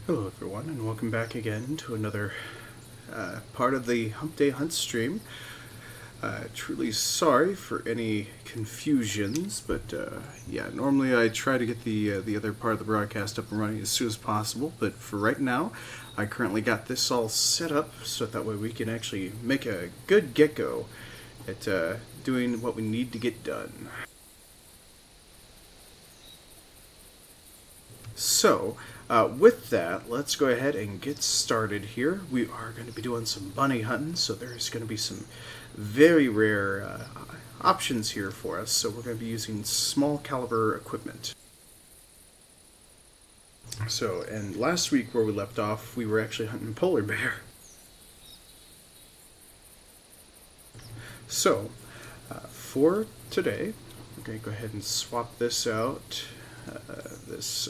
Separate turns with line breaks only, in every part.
Hello everyone, and welcome back again to another part of the Humpday Hunt stream. Truly sorry for any confusions, but yeah, normally I try to get the other part of the broadcast up and running as soon as possible, but for right now, I currently got this all set up so that way we can actually make a good get-go at doing what we need to get done. So, with that, let's go ahead and get started here. We are going to be doing some bunny hunting, so there's going to be some very rare options here for us. So we're going to be using small caliber equipment. So, and last week where we left off, we were actually hunting polar bear. So, for today, we're going to go ahead and swap this out. This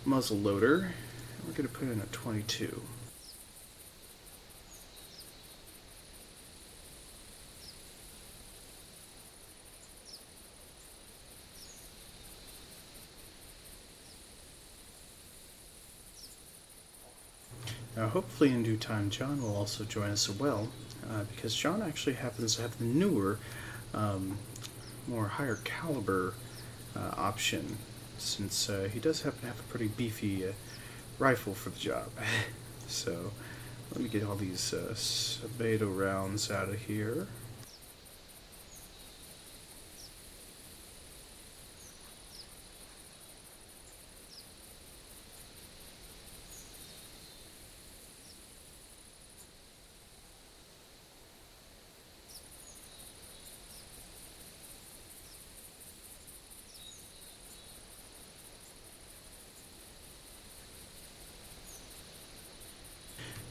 muzzle loader. We're going to put in a 22. Now, hopefully in due time, John will also join us as well, because John actually happens to have the newer, more higher caliber option, since he does happen to have a pretty beefy rifle for the job. So, let me get all these Sabato rounds out of here.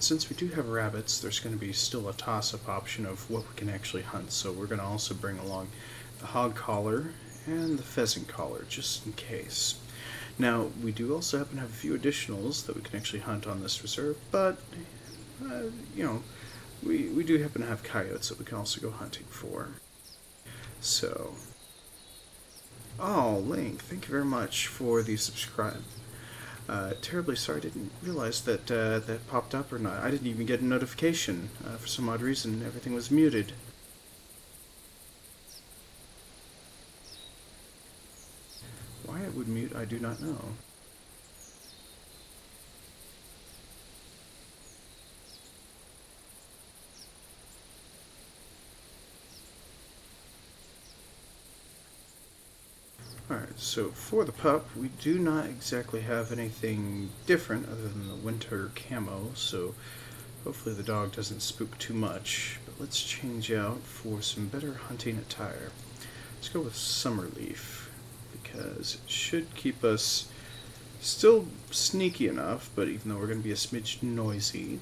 Since we do have rabbits, there's going to be still a toss-up option of what we can actually hunt, so we're going to also bring along the hog collar and the pheasant collar, just in case. Now, we do also happen to have a few additionals that we can actually hunt on this reserve, but, you know, we do happen to have coyotes that we can also go hunting for. So, oh, Link, thank you very much for the subscribe. Terribly sorry, I didn't realize that that popped up or not. I didn't even get a notification. For some odd reason, everything was muted. Why it would mute, I do not know. Alright, so for the pup, we do not exactly have anything different other than the winter camo, so hopefully the dog doesn't spook too much. But let's change out for some better hunting attire. Let's go with summer leaf, because it should keep us still sneaky enough, but even though we're going to be a smidge noisy.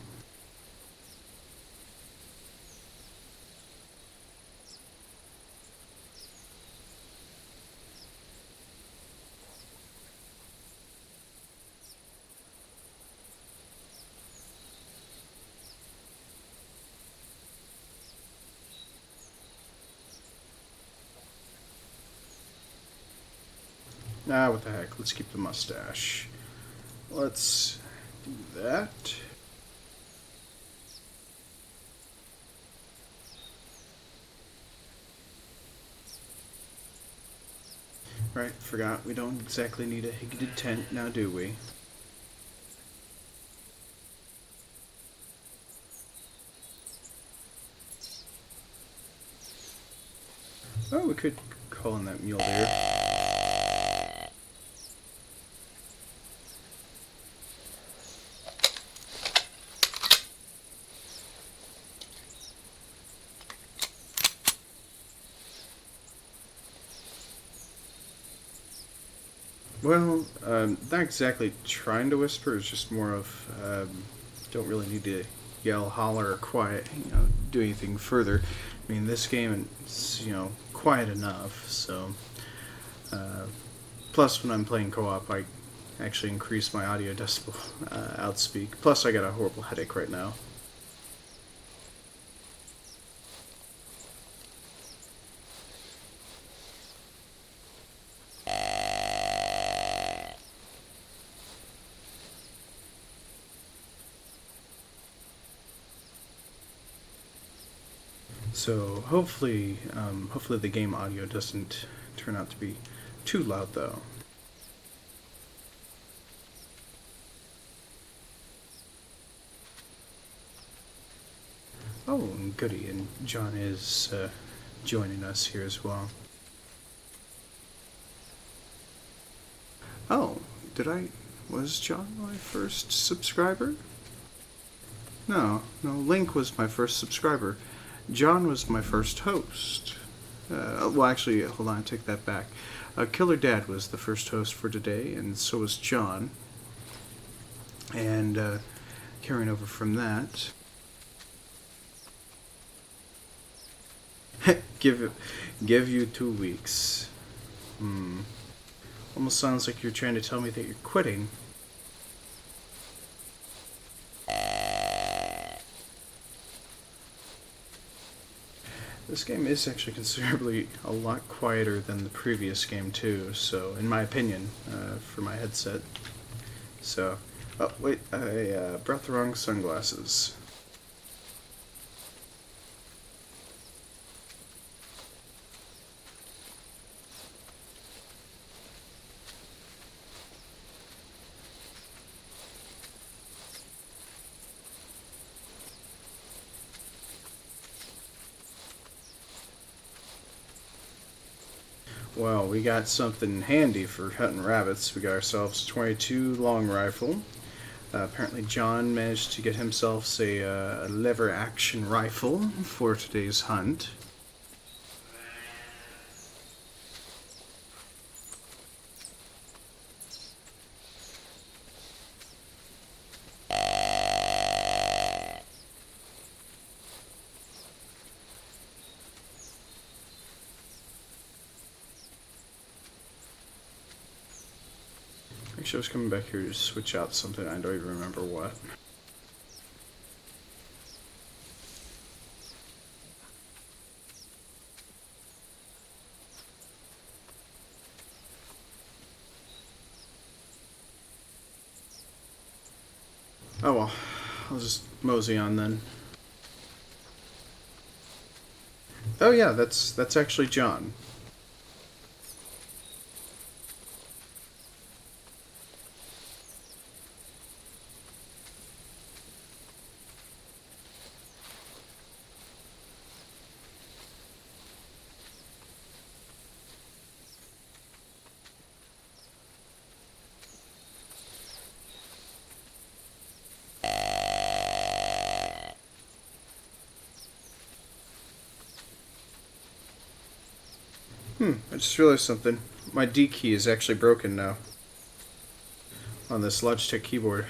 Ah, what the heck, let's keep the mustache. Let's do that. Right, forgot, we don't exactly need a higgited tent, now do we? Oh, we could call in that mule deer. Well, not exactly trying to whisper, it's just more of, don't really need to yell, holler, or quiet, do anything further. I mean, this game is, quiet enough, so, plus when I'm playing co-op, I actually increase my audio decibel outspeak, plus I got a horrible headache right now. So hopefully the game audio doesn't turn out to be too loud, though. Oh, and goody, and John is joining us here as well. Oh, was John my first subscriber? No, Link was my first subscriber. John was my first host. Well, actually, hold on, I take that back. Killer Dad was the first host for today, and so was John. And carrying over from that, give you 2 weeks. Almost sounds like you're trying to tell me that you're quitting. This game is actually considerably a lot quieter than the previous game too, so in my opinion, for my headset. So, oh wait, I brought the wrong sunglasses. Well, we got something handy for hunting rabbits. We got ourselves a 22 long rifle. Apparently John managed to get himself a lever action rifle for today's hunt. Actually, I was coming back here to switch out something. I don't even remember what. Oh well, I'll just mosey on then. Oh yeah, that's actually John. I just realized something. My D key is actually broken now on this Logitech keyboard.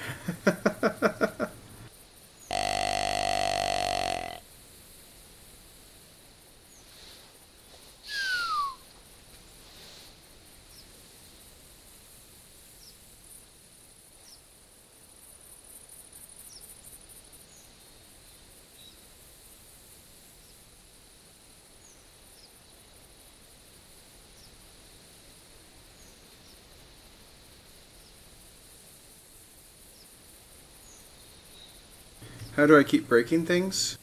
How do I keep breaking things?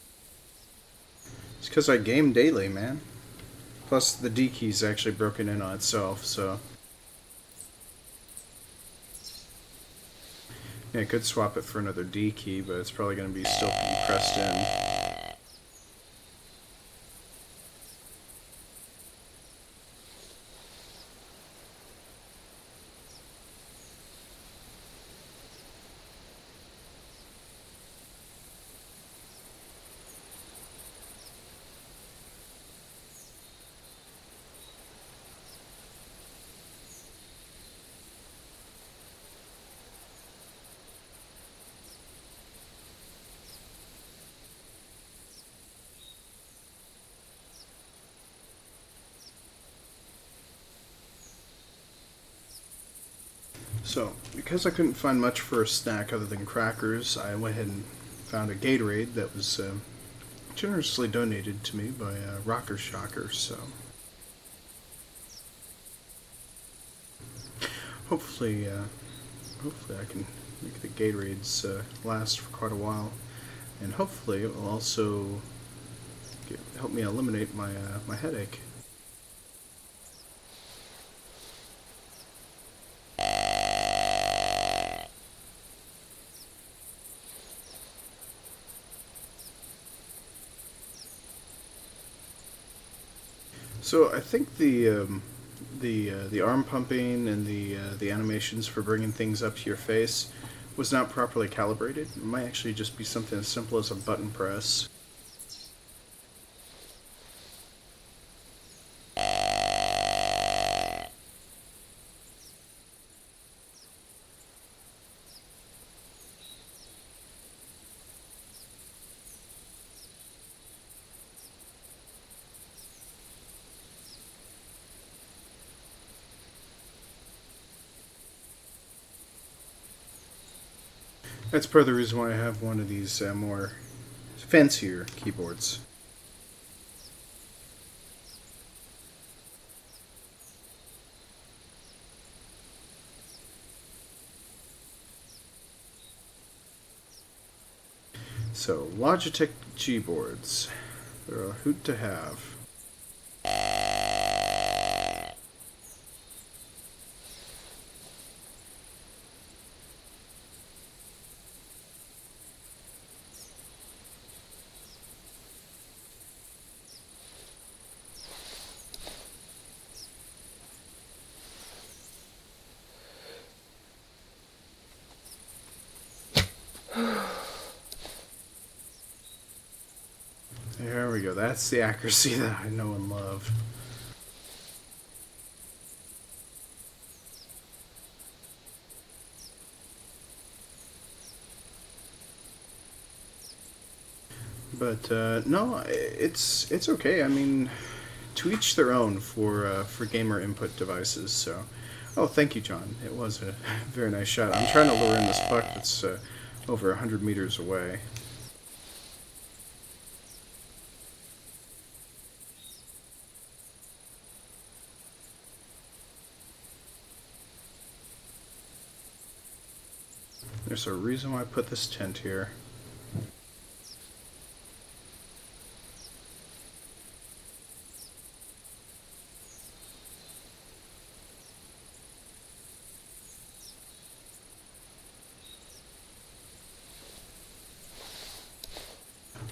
It's because I game daily, man. Plus, the D key's actually broken in on itself, so... Yeah, I could swap it for another D key, but it's probably going to be still pressed in. So, because I couldn't find much for a snack other than crackers, I went ahead and found a Gatorade that was generously donated to me by Rocker Shocker, so... Hopefully I can make the Gatorades last for quite a while. And hopefully it will also help me eliminate my headache. So I think the arm pumping and the animations for bringing things up to your face was not properly calibrated. It might actually just be something as simple as a button press. That's part of the reason why I have one of these more fancier keyboards. So, Logitech G-boards. They're a hoot to have. There we go. That's the accuracy that I know and love. But no, it's okay. I mean, to each their own for gamer input devices. So, oh, thank you, John. It was a very nice shot. I'm trying to lure in this puck that's over 100 meters away. There's a reason why I put this tent here.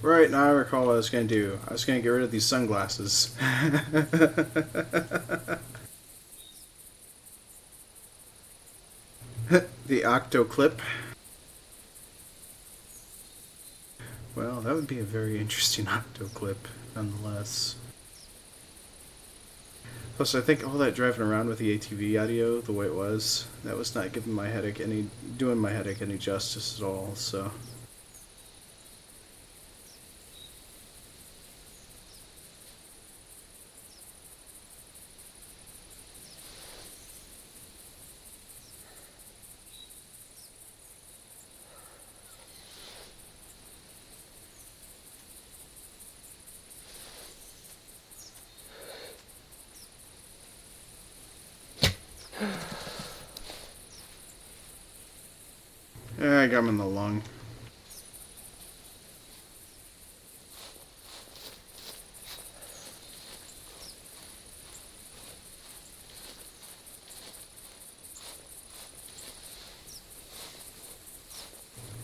Right, now I recall what I was going to do. I was going to get rid of these sunglasses. The octo clip. Well, that would be a very interesting octo clip, nonetheless. Plus, I think all that driving around with the ATV audio, the way it was, that was not giving my headache doing my headache any justice at all, so... I got him in the lung.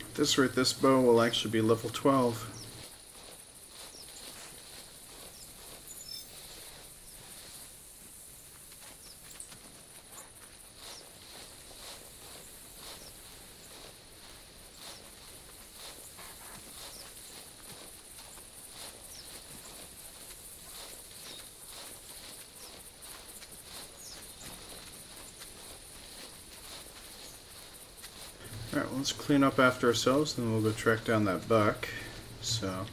At this rate, this bow will actually be level 12. Alright, well, let's clean up after ourselves, then we'll go track down that buck. So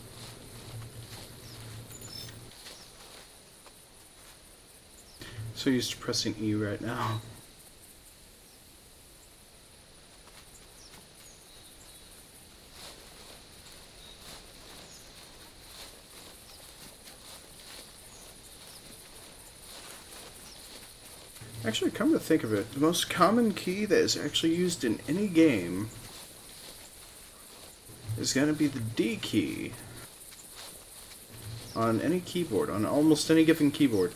used to pressing E right now. Actually, come to think of it, the most common key that is actually used in any game is going to be the D key. on any keyboard, on almost any given keyboard.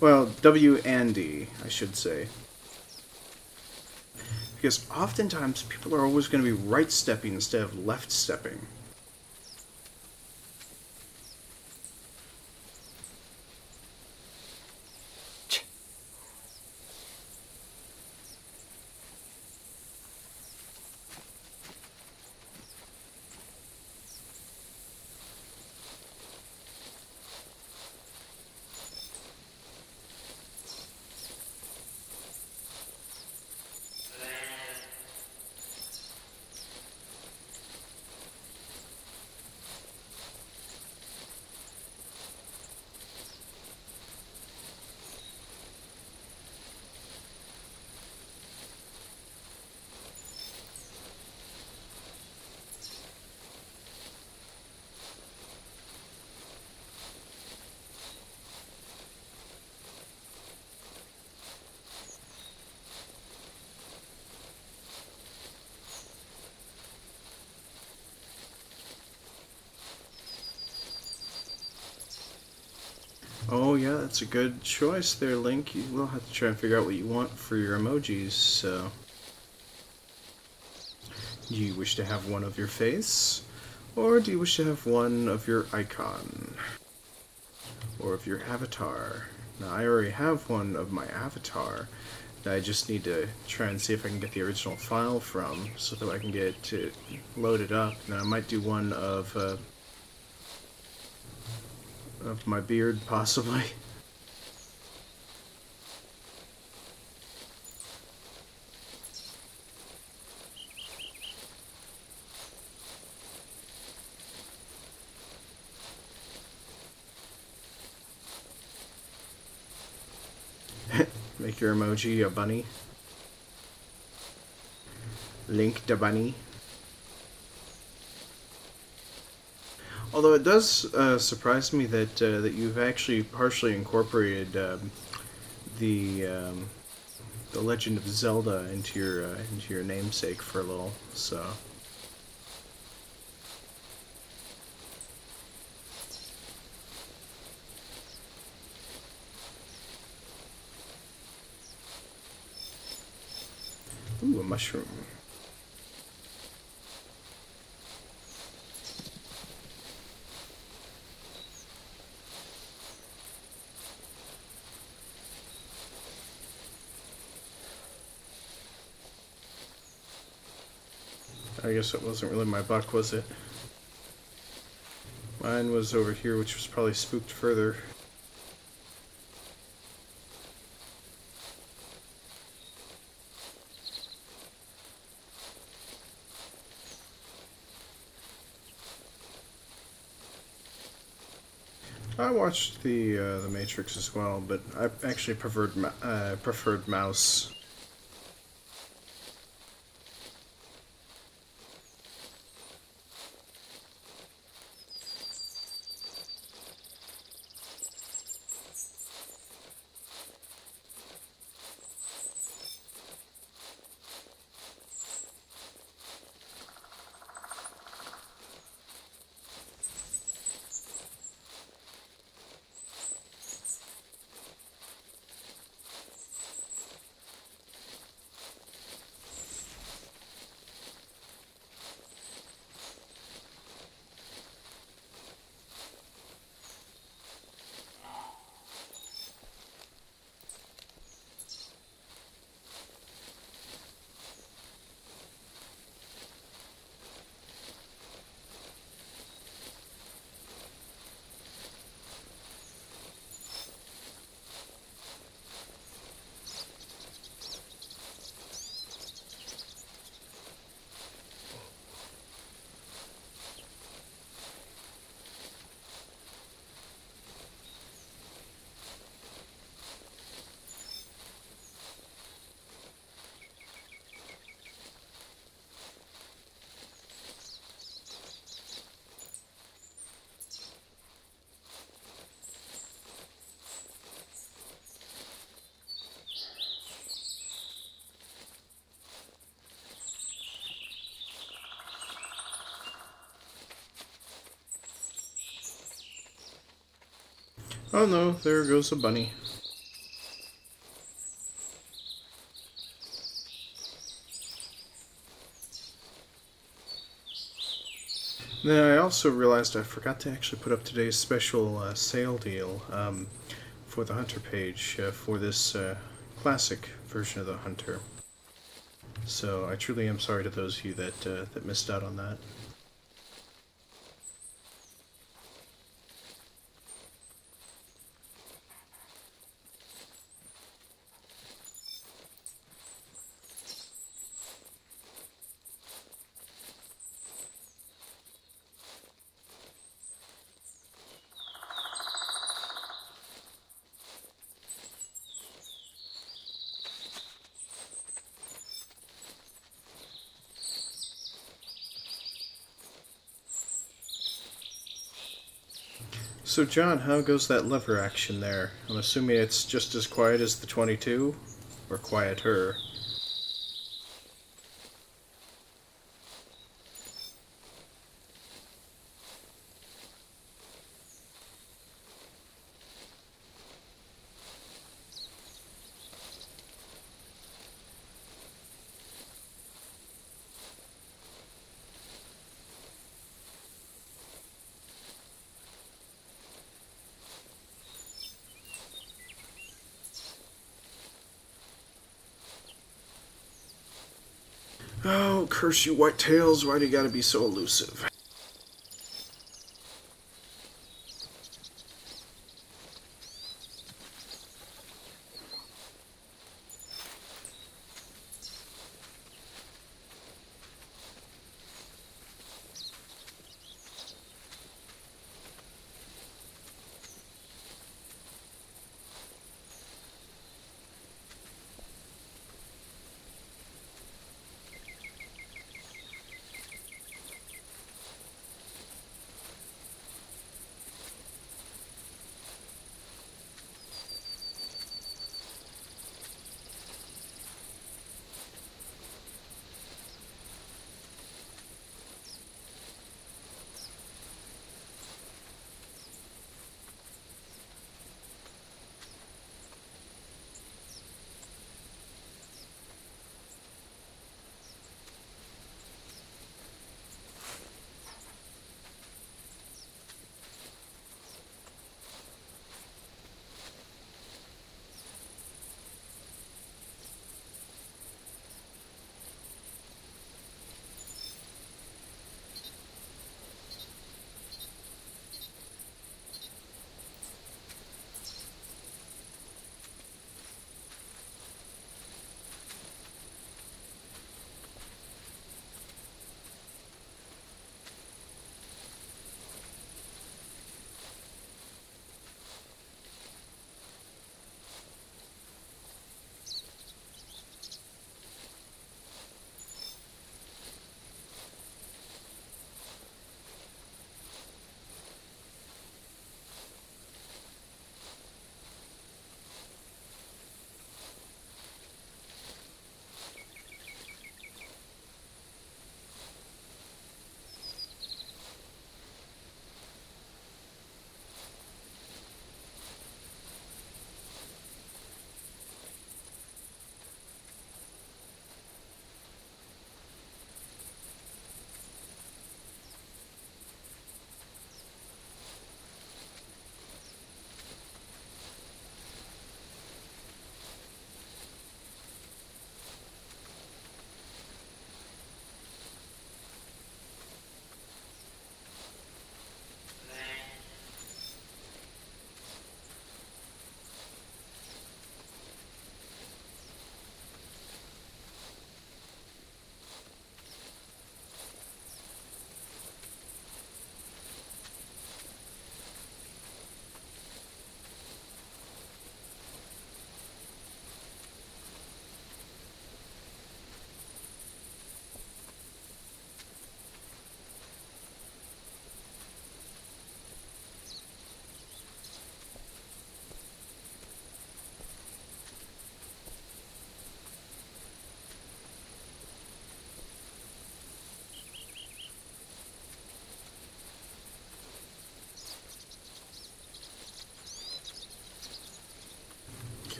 Well, W and D, I should say. Because oftentimes people are always going to be right stepping instead of left stepping. Oh yeah, that's a good choice there, Link. You will have to try and figure out what you want for your emojis, so... Do you wish to have one of your face? Or do you wish to have one of your icon? Or of your avatar? Now, I already have one of my avatar that I just need to try and see if I can get the original file from, so that I can get it to load it up. Now, I might do one of my beard, possibly. Make your emoji a bunny. Link the bunny. Although it does surprise me that that you've actually partially incorporated the the Legend of Zelda into your namesake for a little. So. Ooh, a mushroom. I guess it wasn't really my buck, was it? Mine was over here, which was probably spooked further. I watched the Matrix as well, but I actually preferred mouse. Oh no, there goes a bunny. Then I also realized I forgot to actually put up today's special sale deal for the Hunter page for this classic version of the Hunter. So I truly am sorry to those of you that missed out on that. So John, how goes that lever action there? I'm assuming it's just as quiet as the 22, or quieter. Oh, curse you, whitetails! Why do you gotta be so elusive?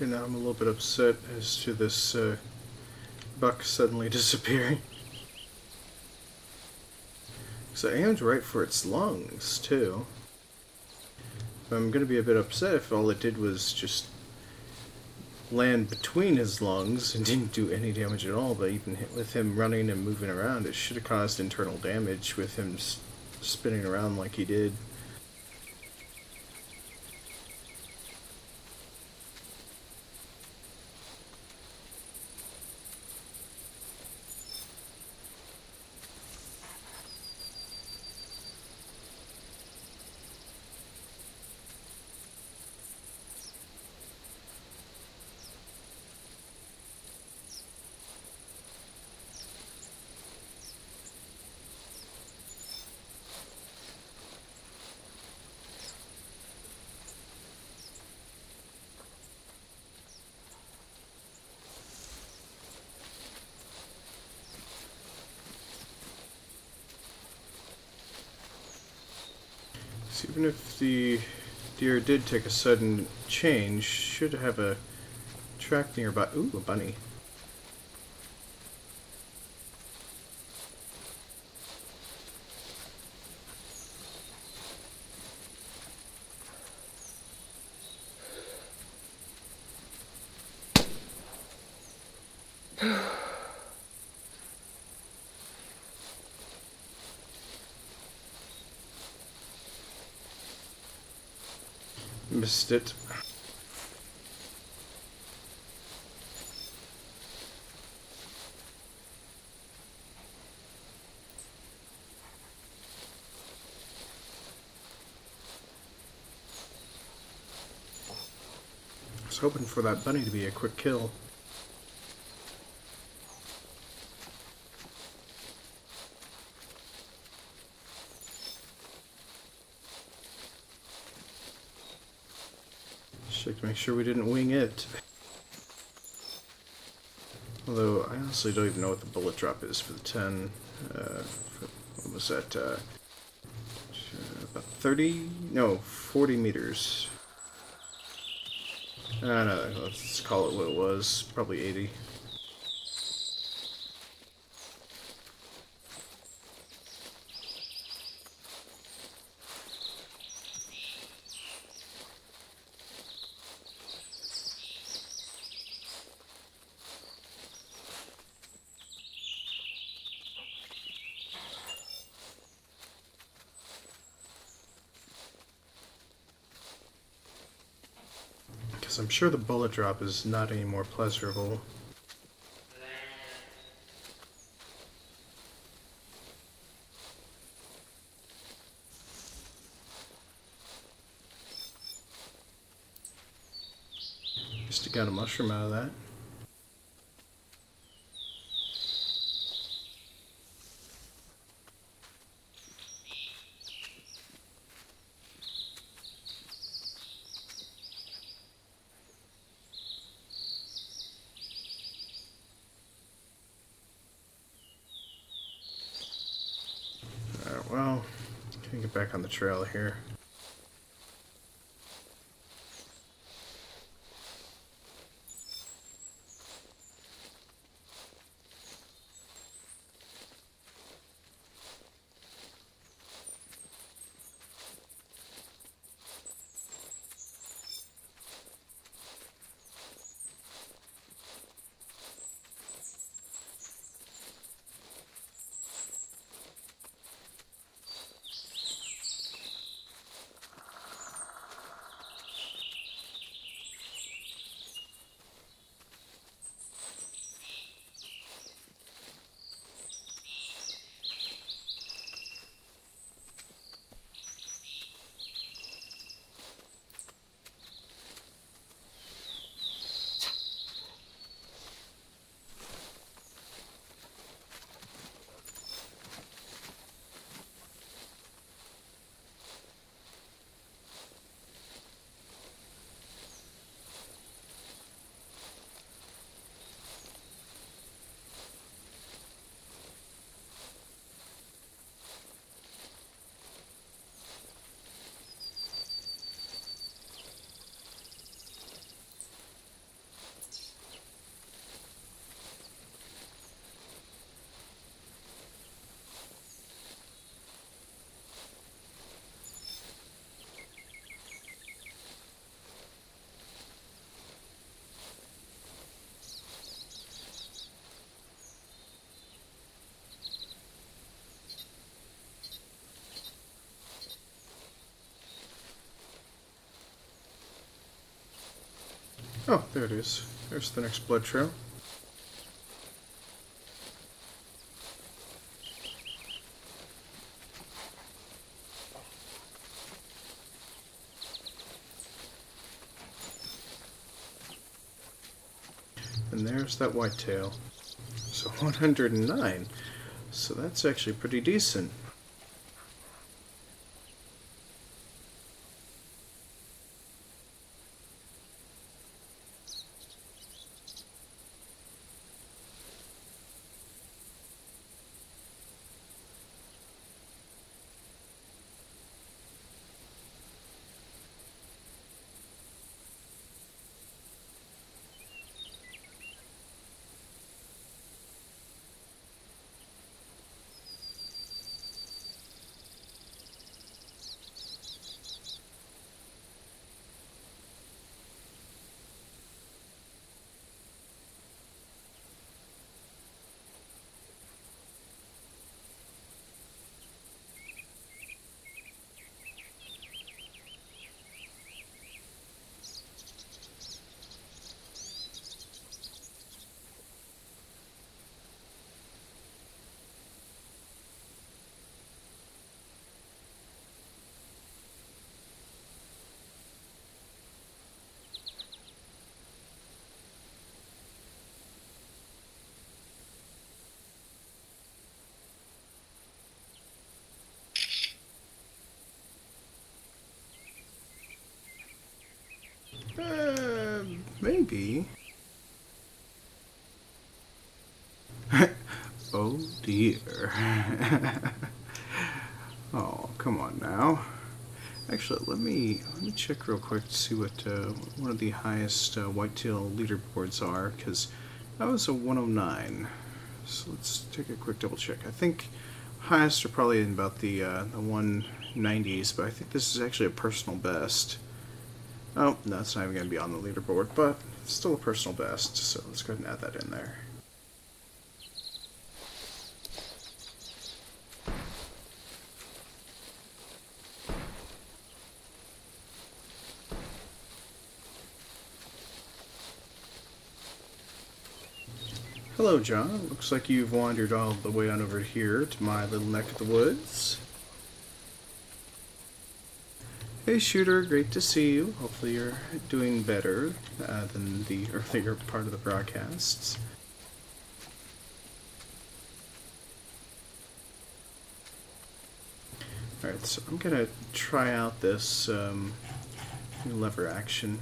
Okay, now I'm a little bit upset as to this buck suddenly disappearing. So I aimed right for its lungs, too. I'm going to be a bit upset if all it did was just land between his lungs and didn't do any damage at all, but even with him running and moving around, it should have caused internal damage with him spinning around like he did. So even if the deer did take a sudden change, should have a track nearby. Ooh, a bunny. Missed it. I was hoping for that bunny to be a quick kill. Check to make sure we didn't wing it. Although, I honestly don't even know what the bullet drop is for the 10. What was that? About 30? No, 40 meters. No, let's call it what it was. Probably 80. Because I'm sure the bullet drop is not any more pleasurable. Just got a mushroom out of that. Alright, well, can get back on the trail here. Oh, there it is. There's the next blood trail. And there's that whitetail. So 109. So that's actually pretty decent. Maybe. Oh dear. Oh, come on now. Actually, let me check real quick to see what one of the highest whitetail leaderboards are, because that was a 109. So let's take a quick double check. I think highest are probably in about the 190s, but I think this is actually a personal best. Oh, no, it's not even going to be on the leaderboard, but it's still a personal best, so let's go ahead and add that in there. Hello, John. Looks like you've wandered all the way on over here to my little neck of the woods. Hey, Shooter. Great to see you. Hopefully you're doing better than the earlier part of the broadcasts. Alright, so I'm going to try out this new lever action.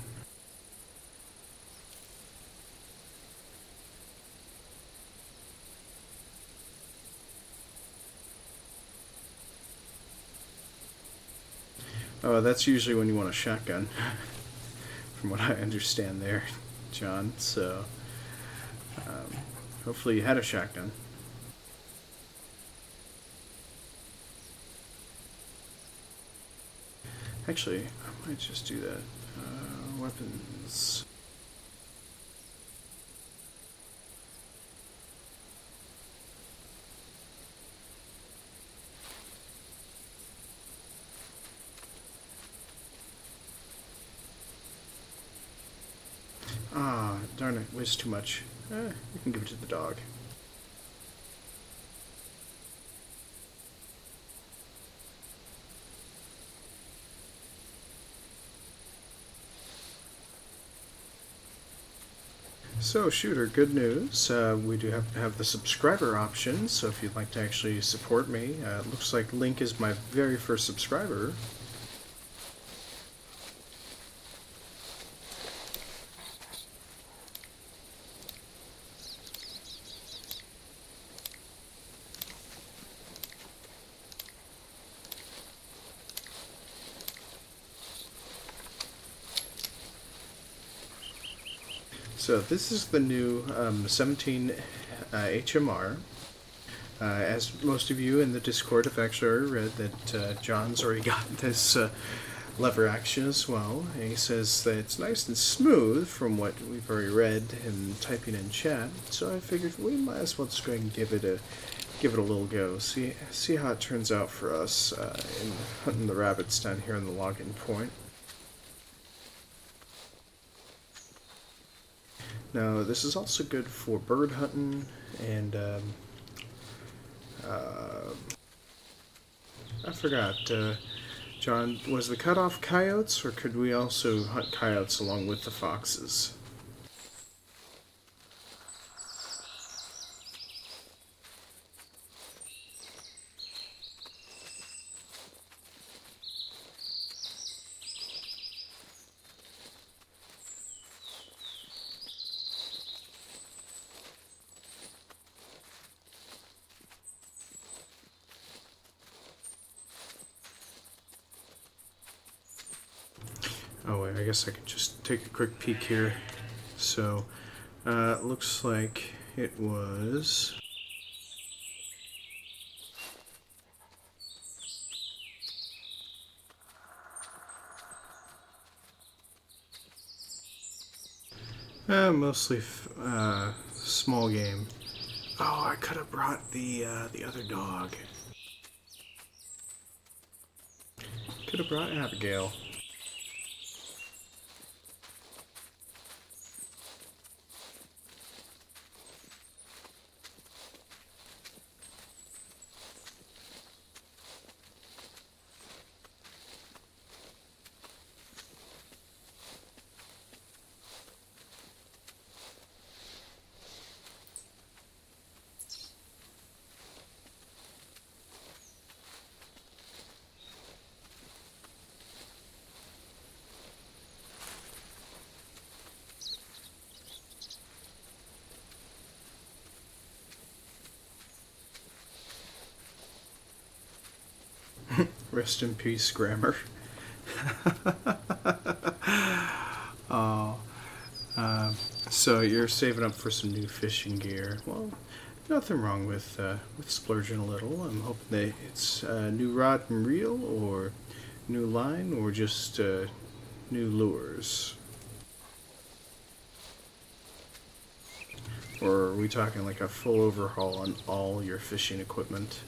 Oh, that's usually when you want a shotgun, from what I understand there, John. So, hopefully you had a shotgun. Actually, I might just do that. Weapons. Ah, darn it, wastes too much. You can give it to the dog. So, Shooter, good news. We do have the subscriber option, so if you'd like to actually support me, it looks like Link is my very first subscriber. So this is the new 17 HMR. As most of you in the Discord have actually already read, that John's already got this lever action as well. And he says that it's nice and smooth from what we've already read and typing in chat. So I figured we might as well just go ahead and give it a little go. See how it turns out for us in hunting the rabbits down here on the login point. Now, this is also good for bird hunting and uh, I forgot. John, was the cutoff coyotes, or could we also hunt coyotes along with the foxes? Oh, wait, I guess I could just take a quick peek here. So, looks like it was. Mostly small game. Oh, I could have brought the other dog. Could have brought Abigail. Rest in peace, grammar. Oh, so you're saving up for some new fishing gear. Well, nothing wrong with splurging a little. I'm hoping that it's new rod and reel, or new line, or just new lures. Or are we talking like a full overhaul on all your fishing equipment?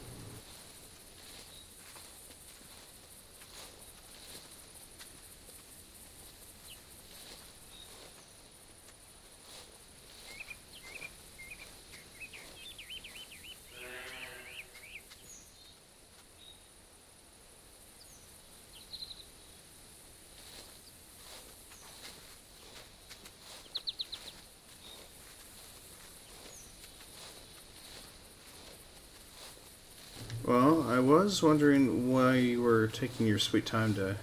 Well, I was wondering why you were taking your sweet time to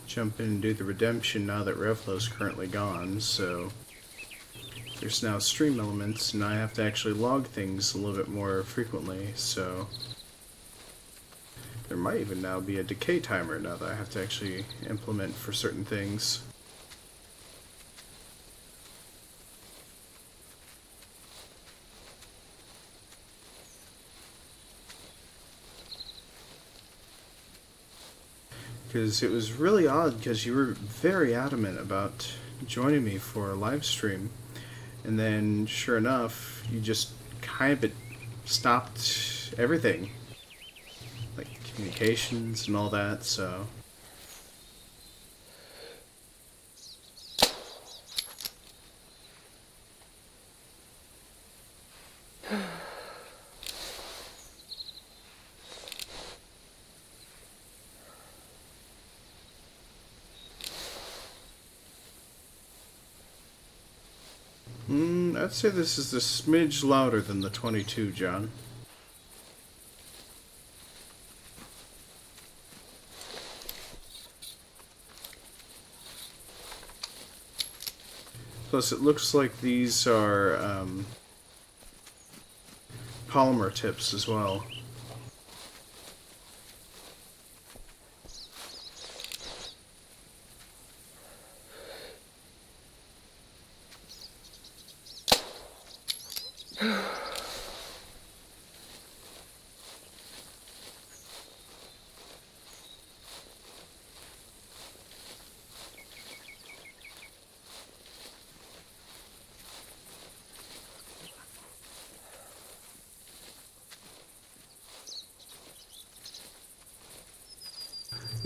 jump in and do the redemption now that Revlo's currently gone, so there's now stream elements and I have to actually log things a little bit more frequently, so there might even now be a decay timer now that I have to actually implement for certain things. Because it was really odd because you were very adamant about joining me for a live stream, and then sure enough you just kind of stopped everything, like communications and all that, so I'd say this is a smidge louder than the 22, John. Plus, it looks like these are polymer tips as well.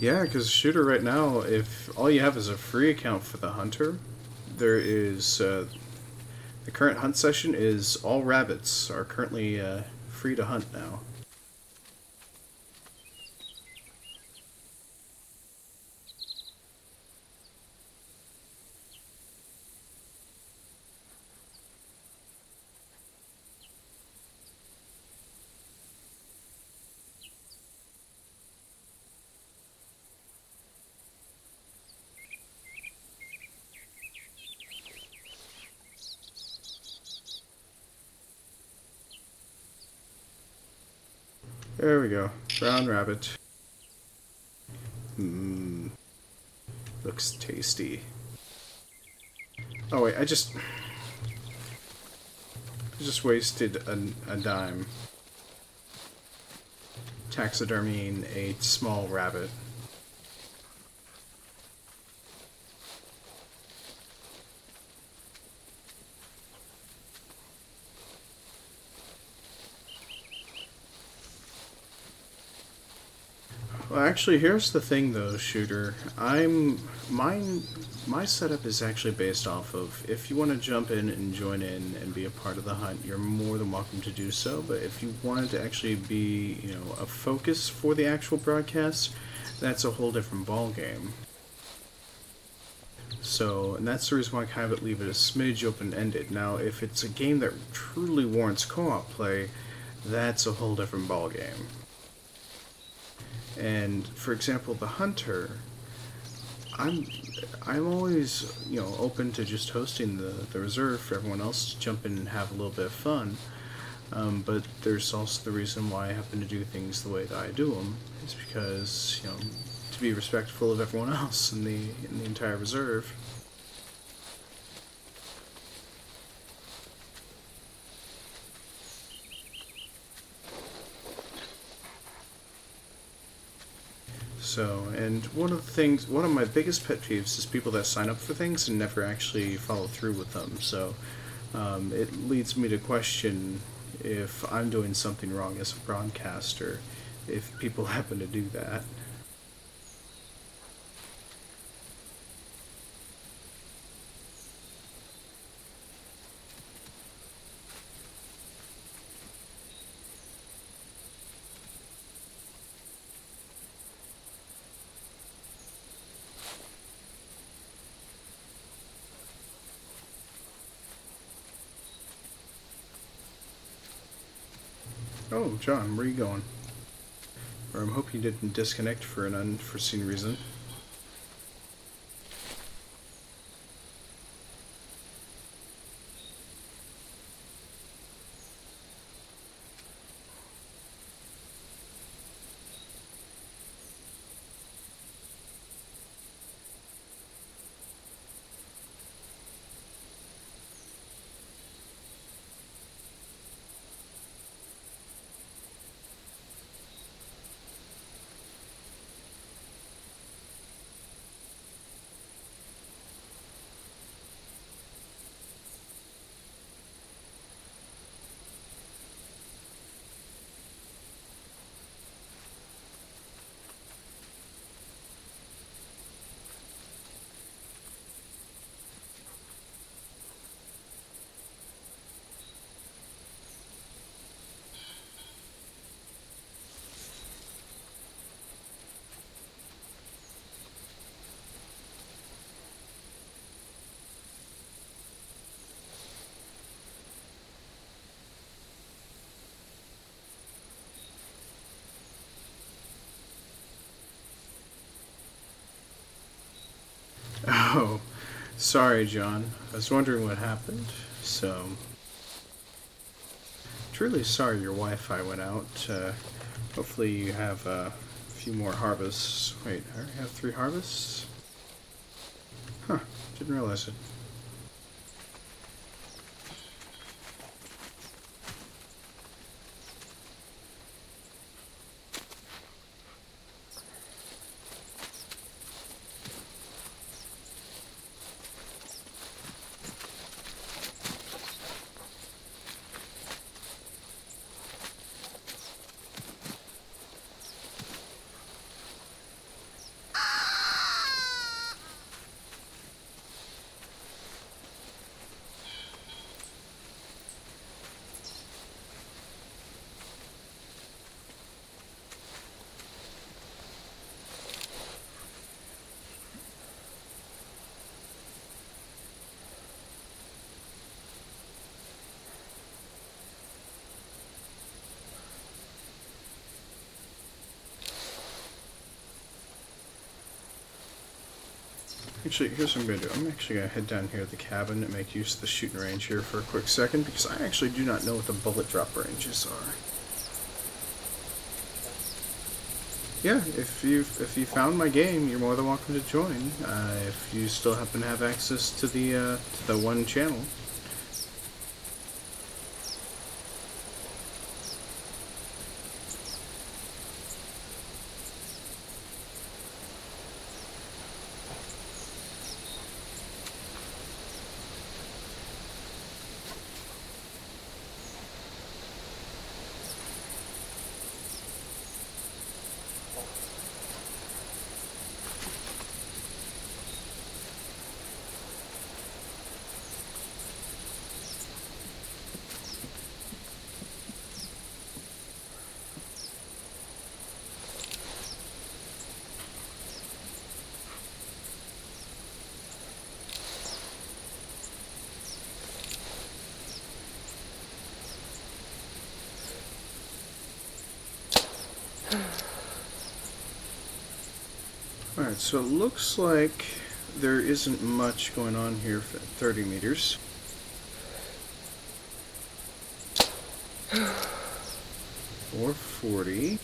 Yeah, because shooter right now, if all you have is a free account for the hunter, there is The current hunt session is all rabbits are currently free to hunt now. There we go. Brown rabbit. Mmm. Looks tasty. Oh wait, I just wasted a dime taxidermying a small rabbit. Well, actually, here's the thing, though, Shooter. My setup is actually based off of if you want to jump in and join in and be a part of the hunt, you're more than welcome to do so. But if you wanted to actually be, a focus for the actual broadcast, that's a whole different ball game. So, and that's the reason why I kind of leave it a smidge open-ended. Now, if it's a game that truly warrants co-op play, that's a whole different ball game. And for example, the hunter, I'm always open to just hosting the reserve for everyone else to jump in and have a little bit of fun. But there's also the reason why I happen to do things the way that I do them is because to be respectful of everyone else in the entire reserve. So, and one of my biggest pet peeves is people that sign up for things and never actually follow through with them. So, it leads me to question if I'm doing something wrong as a broadcaster, if people happen to do that. Oh, John, where are you going? Or I'm hoping you didn't disconnect for an unforeseen reason. Oh, sorry, John. I was wondering what happened. So, truly sorry your Wi-Fi went out. Hopefully you have a few more harvests. Wait, I already have 3 harvests? Huh, didn't realize it. Actually, here's what I'm going to do. I'm actually going to head down here to the cabin and make use of the shooting range here for a quick second, because I actually do not know what the bullet drop ranges are. Yeah, if you found my game, you're more than welcome to join. If you still happen to have access to the one channel. Alright, so it looks like there isn't much going on here for 30 meters. Or 40.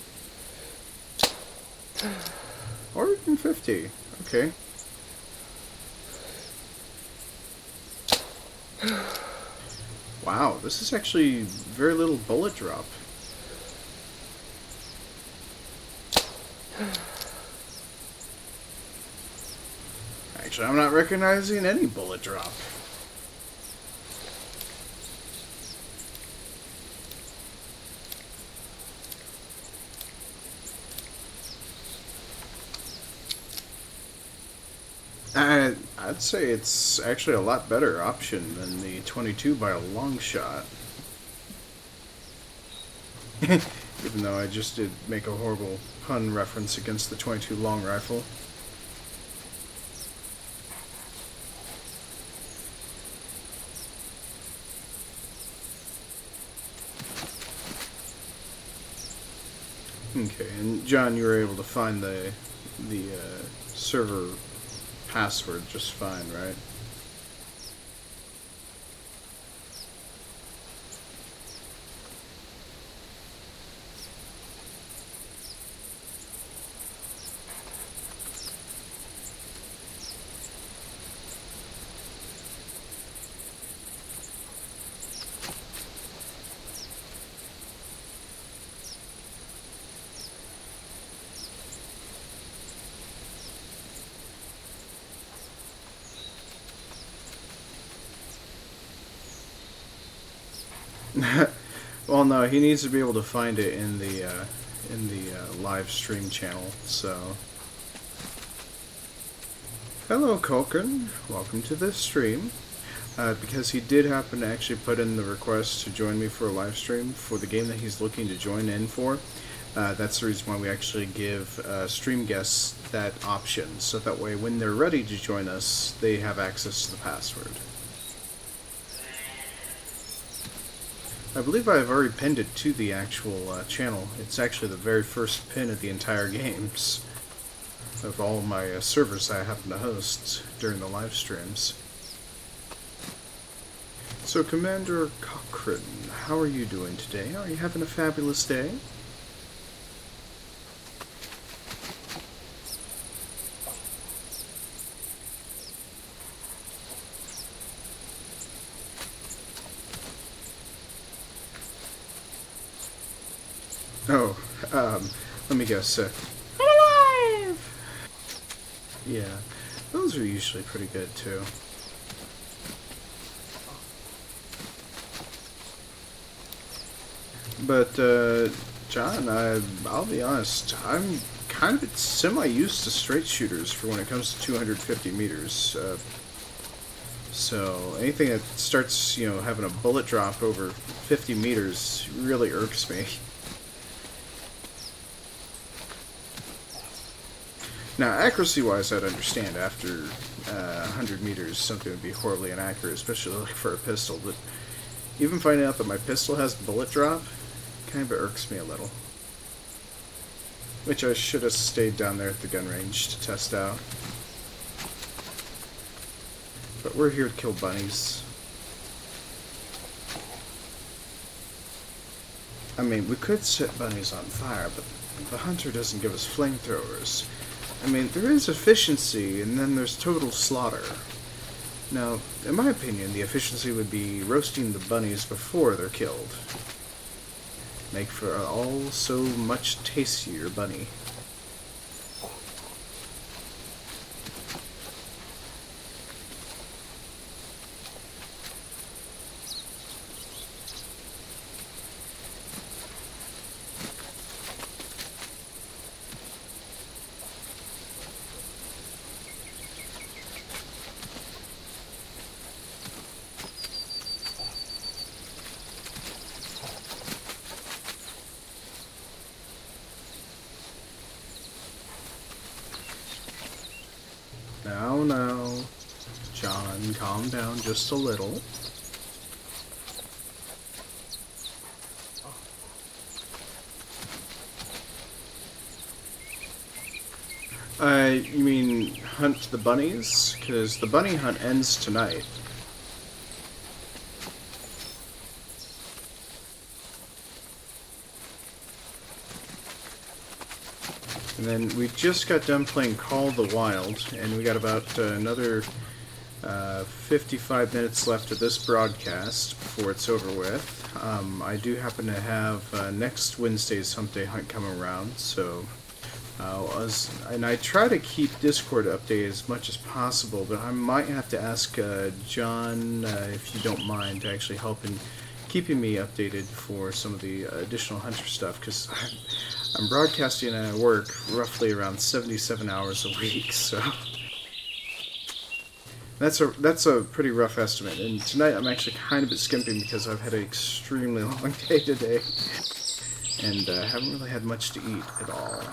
Or even 50. Okay. Wow, this is actually very little bullet drop. Actually, I'm not recognizing any bullet drop. I'd say it's actually a lot better option than the 22 by a long shot. Even though I just did make a horrible pun reference against the 22 long rifle. Okay, and John, you were able to find the server password just fine, right? Well, no, he needs to be able to find it in the live stream channel. So, hello, Culkin. Welcome to the stream. Because he did happen to actually put in the request to join me for a live stream for the game that he's looking to join in for. That's the reason why we actually give stream guests that option, so that way when they're ready to join us, they have access to the password. I believe I've already pinned it to the actual channel. It's actually the very first pin of the entire games of all my servers I happen to host during the live streams. So, Commander Cochrane, how are you doing today? Are you having a fabulous day? Oh, let me guess. I'm alive! Yeah, those are usually pretty good, too. But, John, I'll be honest, I'm kind of semi-used to straight shooters for when it comes to 250 meters. So anything that starts, having a bullet drop over 50 meters really irks me. Now, accuracy-wise, I'd understand after 100 meters something would be horribly inaccurate, especially for a pistol, but even finding out that my pistol has bullet drop kind of irks me a little. Which I should have stayed down there at the gun range to test out. But we're here to kill bunnies. I mean, we could set bunnies on fire, but the hunter doesn't give us flamethrowers. I mean, there is efficiency, and then there's total slaughter. Now, in my opinion, the efficiency would be roasting the bunnies before they're killed. Make for an all so much tastier bunny. Now, John, calm down just a little. You mean hunt the bunnies? Because the bunny hunt ends tonight. And then we just got done playing Call of the Wild, and we got about another 55 minutes left of this broadcast before it's over with. I do happen to have next Wednesday's Humpday hunt come around, so and I try to keep Discord updated as much as possible, but I might have to ask John, if you don't mind, to actually help in keeping me updated for some of the additional hunter stuff, because I'm broadcasting and I work roughly around 77 hours a week, so that's a pretty rough estimate. And tonight I'm actually kind of a bit skimping because I've had an extremely long day today, and haven't really had much to eat at all.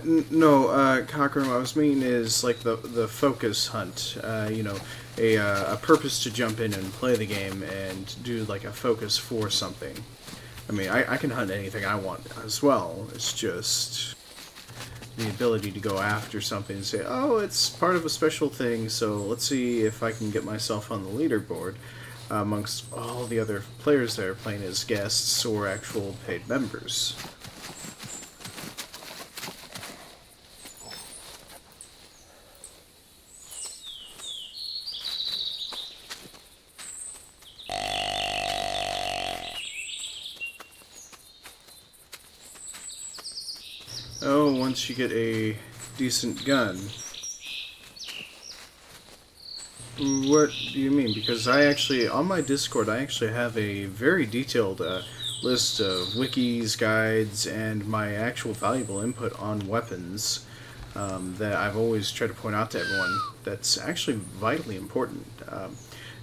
No, Cochran, what I was meaning is like the focus hunt, you know, a purpose to jump in and play the game and do like a focus for something. I mean, I can hunt anything I want as well. It's just the ability to go after something and say, oh, it's part of a special thing, so let's see if I can get myself on the leaderboard amongst all the other players that are playing as guests or actual paid members. Oh, once you get a decent gun. What do you mean? Because I actually, on my Discord, I actually have a very detailed list of wikis, guides, and my actual valuable input on weapons that I've always tried to point out to everyone. That's actually vitally important.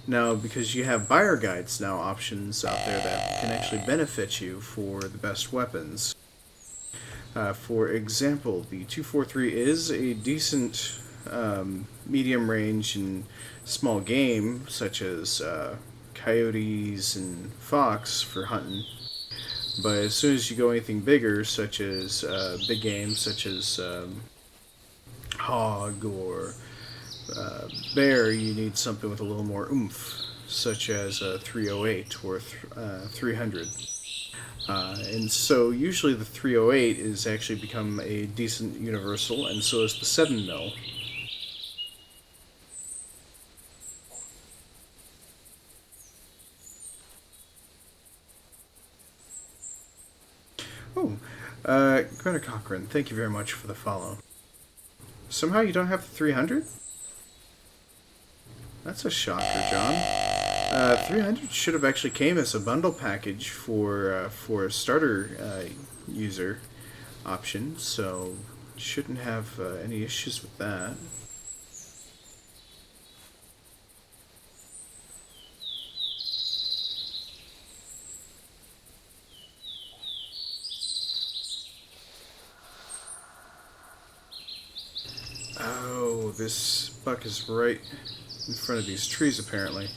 Now, because you have buyer guides now, options out there that can actually benefit you for the best weapons. For example, the 243 is a decent medium range and small game, such as coyotes and fox for hunting. But as soon as you go anything bigger, such as big game, such as hog or bear, you need something with a little more oomph, such as a 308 or 300. And so usually the 308 is actually become a decent universal, and so is the 7mm. Oh, Commander Cochran, thank you very much for the follow. Somehow you don't have the 300? That's a shocker, John. 300 should have actually came as a bundle package for a starter user option, so shouldn't have any issues with that. Oh, this buck is right in front of these trees, apparently.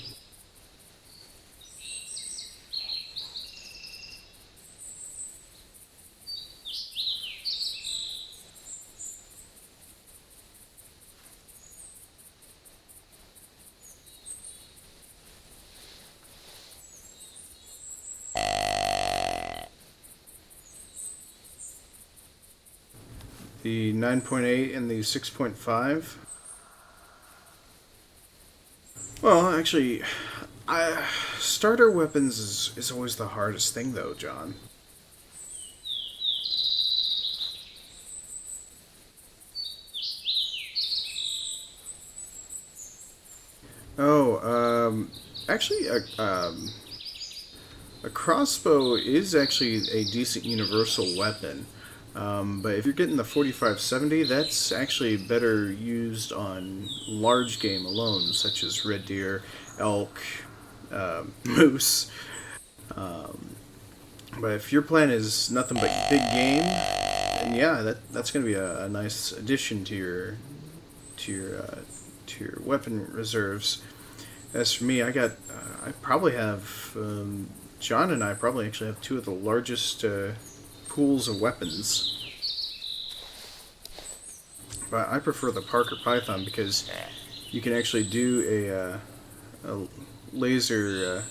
The 9.8 and the 6.5. Well, actually, starter weapons is always the hardest thing, though, John. Oh, actually, a crossbow is actually a decent universal weapon. But if you're getting the 4570, that's actually better used on large game alone, such as red deer, elk, moose. But if your plan is nothing but big game, then yeah, that's going to be a nice addition to your to your weapon reserves. As for me, I probably have John and I probably actually have two of the largest pools of weapons. But I prefer the Parker Python because you can actually do a laser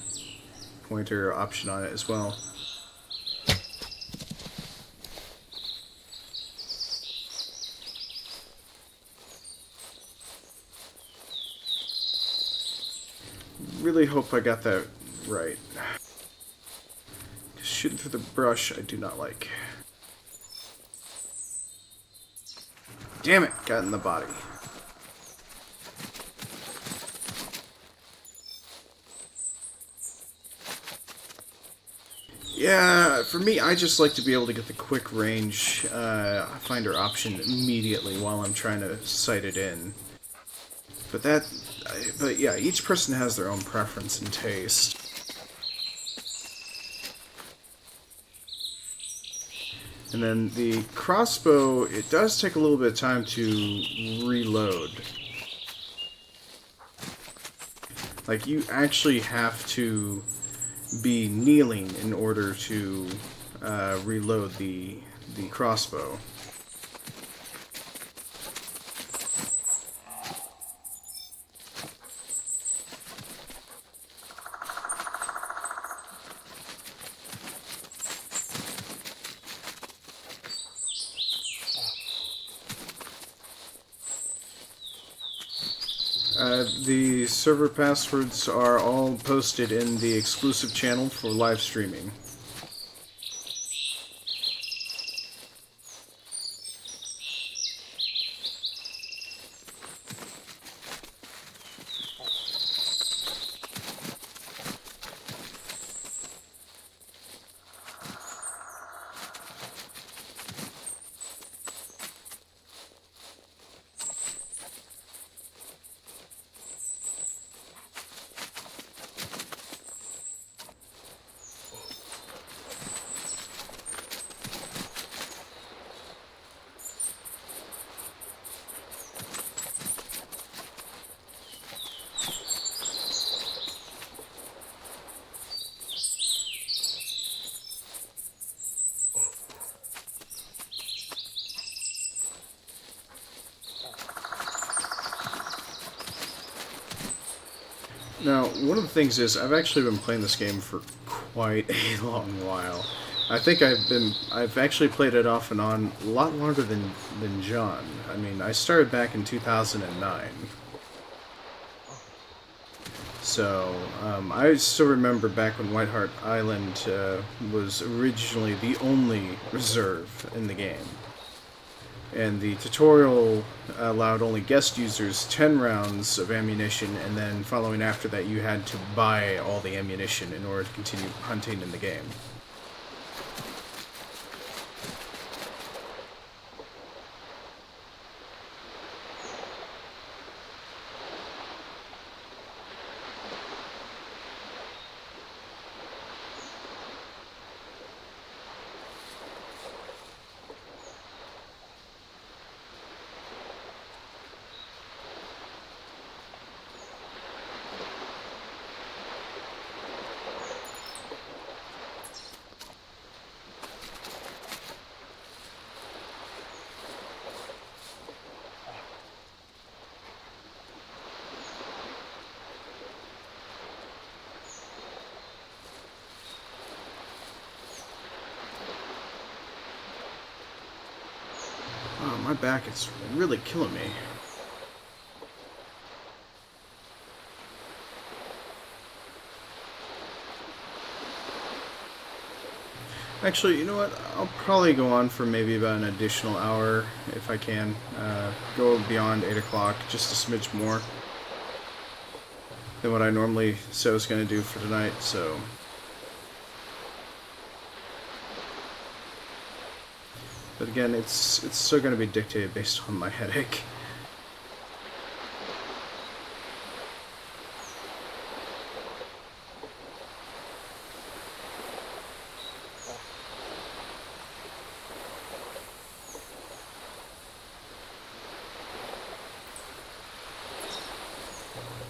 pointer option on it as well. Really hope I got that right. Shooting through the brush I do not like. Damn it, got in the body. Yeah, for me, I just like to be able to get the quick range finder option immediately while I'm trying to sight it in. But yeah, each person has their own preference and taste. And then the crossbow, it does take a little bit of time to reload. Like, you actually have to be kneeling in order to reload the crossbow. The server passwords are all posted in the exclusive channel for live streaming. Now, one of the things is, I've actually been playing this game for quite a long while. I think I've actually played it off and on a lot longer than John. I mean, I started back in 2009. So, I still remember back when White Hart Island was originally the only reserve in the game. And the tutorial allowed only guest users 10 rounds of ammunition, and then following after that you had to buy all the ammunition in order to continue hunting in the game. Oh, my back is really killing me. Actually, you know what? I'll probably go on for maybe about an additional hour if I can. Go beyond 8 o'clock, just a smidge more than what I normally said I was going to do for tonight, so... But again, it's still going to be dictated based on my headache.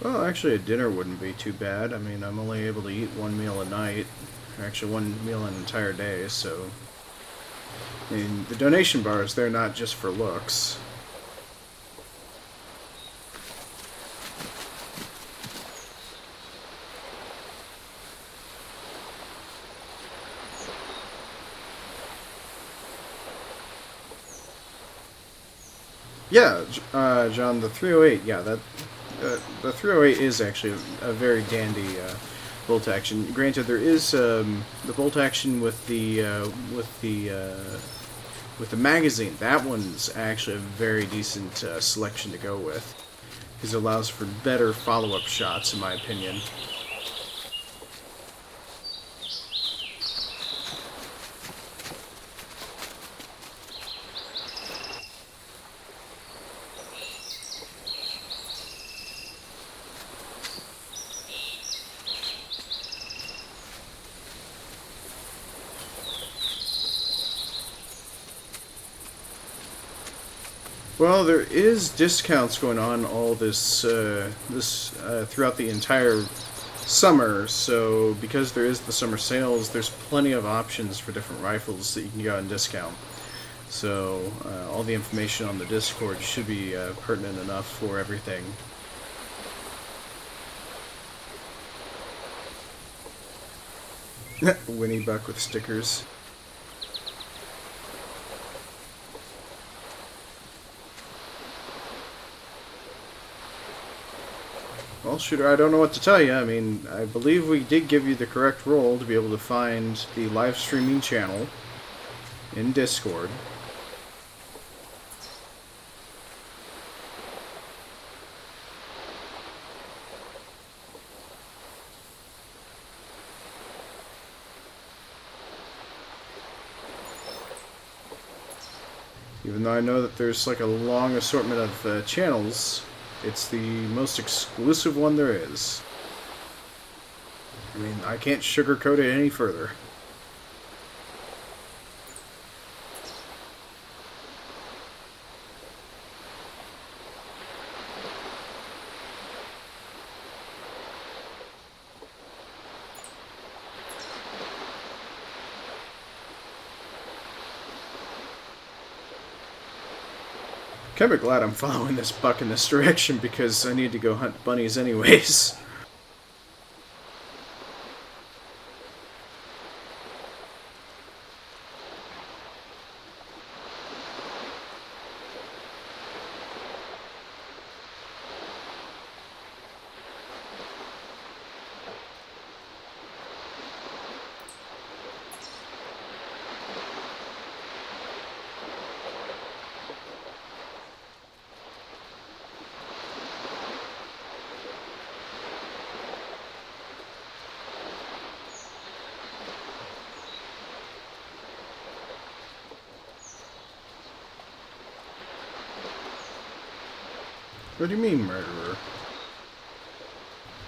Well, actually, a dinner wouldn't be too bad. I mean, I'm only able to eat one meal a night. Or actually, one meal an entire day, so... I mean, the donation bars, they're not just for looks. Yeah, John, the 308, yeah, the 308 is actually a very dandy bolt action. Granted, there is the bolt action with the magazine. That one's actually a very decent selection to go with, because it allows for better follow-up shots, in my opinion. Well, there is discounts going on all this throughout the entire summer. So because there is the summer sales, there's plenty of options for different rifles that you can get on discount. So all the information on the Discord should be pertinent enough for everything. Winnie Buck with stickers. Well, shooter, I don't know what to tell you. I mean, I believe we did give you the correct role to be able to find the live streaming channel in Discord. Even though I know that there's like a long assortment of channels, it's the most exclusive one there is. I mean, I can't sugarcoat it any further. Kind of glad I'm following this buck in this direction because I need to go hunt bunnies anyways. What do you mean, murderer?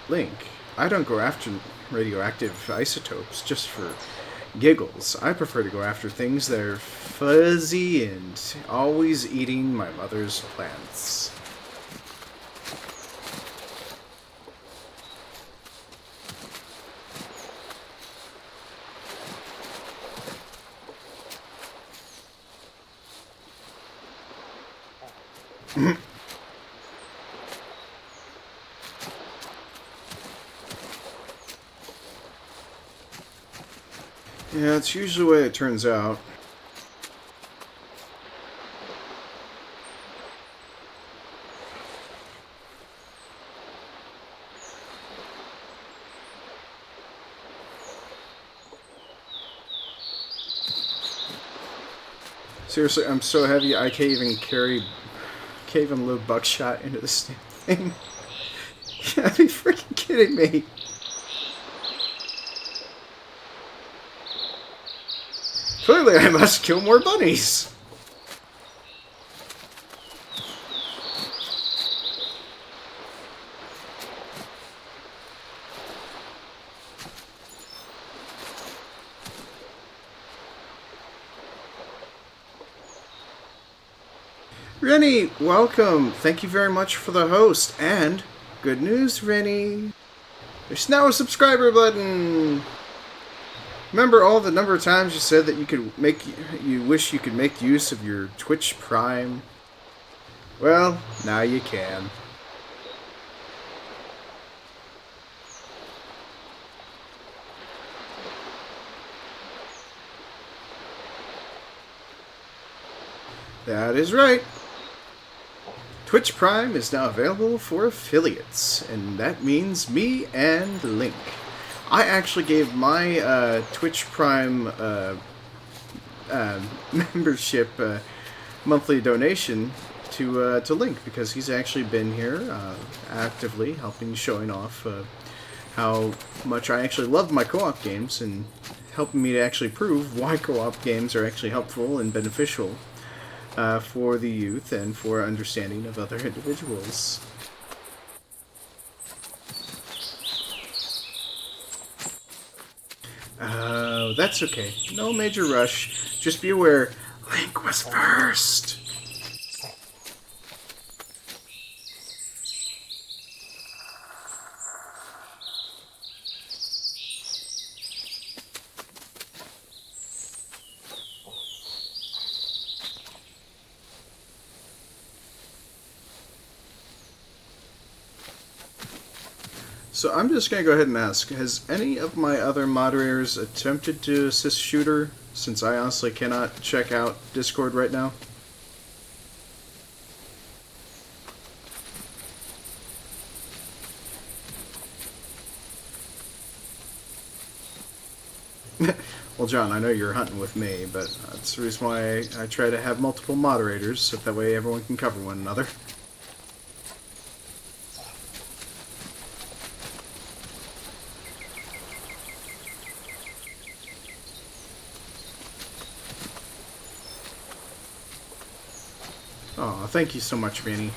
Link, I don't go after radioactive isotopes just for giggles. I prefer to go after things that are fuzzy and always eating my mother's plants. Yeah, it's usually the way it turns out. Seriously, I'm so heavy I can't even load buckshot into this thing. You gotta be freaking kidding me. Clearly I must kill more bunnies. Rennie, welcome. Thank you very much for the host. And good news, Rennie. There's now a subscriber button. Remember all the number of times you said that you wish you could make use of your Twitch Prime? Well, now you can. That is right. Twitch Prime is now available for affiliates, and that means me and Link. I actually gave my Twitch Prime membership monthly donation to Link, because he's actually been here actively helping, showing off how much I actually love my co-op games, and helping me to actually prove why co-op games are actually helpful and beneficial for the youth and for understanding of other individuals. That's okay. No major rush. Just be aware, Link was first. So I'm just going to go ahead and ask, has any of my other moderators attempted to assist Shooter, since I honestly cannot check out Discord right now? Well, John, I know you're hunting with me, but that's the reason why I try to have multiple moderators, so that way everyone can cover one another. Oh, thank you so much, Manny.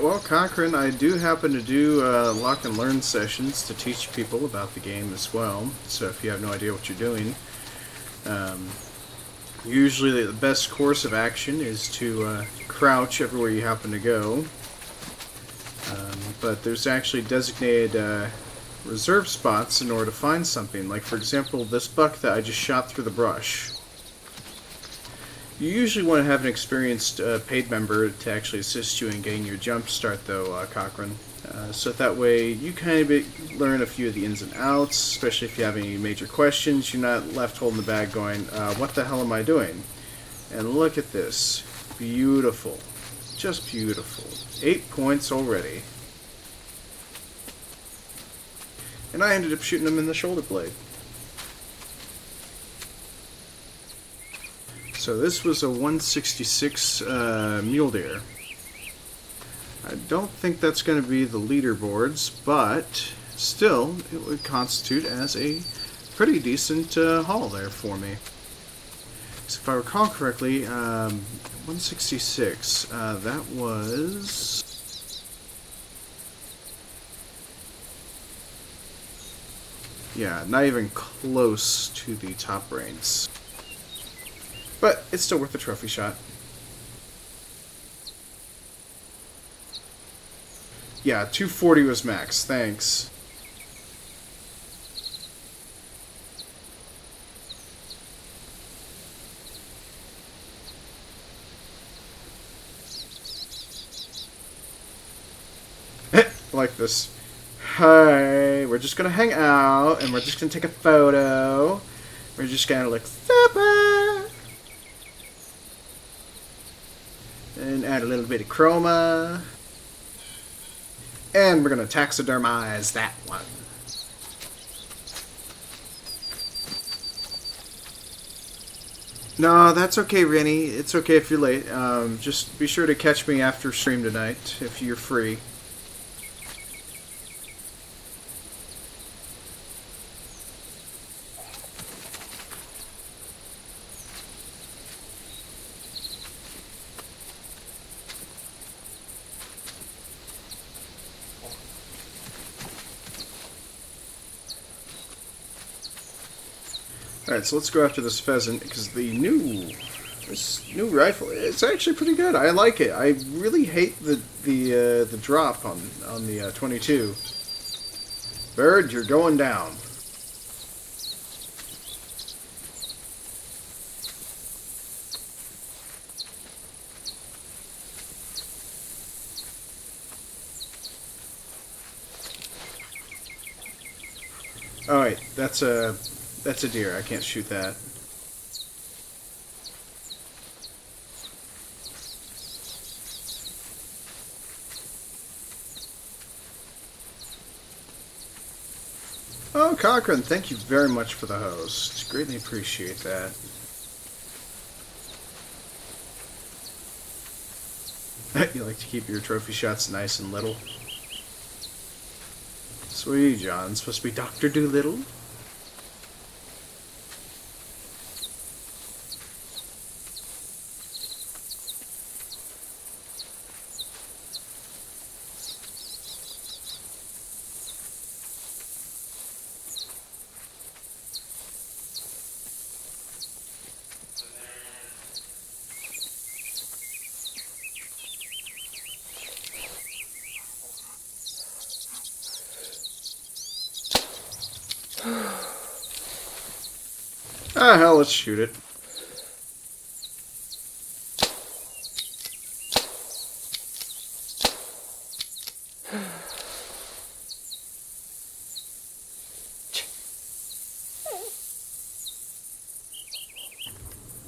Well, Cochrane, I do happen to do lock and learn sessions to teach people about the game as well. So if you have no idea what you're doing, usually the best course of action is to crouch everywhere you happen to go. But there's actually designated reserve spots in order to find something. Like, for example, this buck that I just shot through the brush. You usually want to have an experienced paid member to actually assist you in getting your jump start, though, Cochrane. So that way you kind of learn a few of the ins and outs, especially if you have any major questions. You're not left holding the bag going, what the hell am I doing? And look at this. Beautiful. Just beautiful. 8 points already. And I ended up shooting him in the shoulder blade. So this was a 166 mule deer. I don't think that's going to be the leaderboards, but still, it would constitute as a pretty decent haul there for me. So if I recall correctly, 166, that was... Yeah, not even close to the top ranks. But it's still worth the trophy shot. Yeah, 240 was max. Thanks. Like this. Hi, we're just gonna hang out and we're just gonna take a photo. We're just gonna look super and add a little bit of chroma. And we're gonna taxidermize that one. No, that's okay, Rennie. It's okay if you're late. Just be sure to catch me after stream tonight if you're free. Alright, so let's go after this pheasant, because this new rifle, it's actually pretty good. I like it. I really hate the drop on the 22. Bird, you're going down. Oh wait, that's a deer. I can't shoot that. Oh, Cochrane, thank you very much for the host. Greatly appreciate that. You like to keep your trophy shots nice and little? Sweet, John. Supposed to be Dr. Doolittle? Ah, hell, let's shoot it.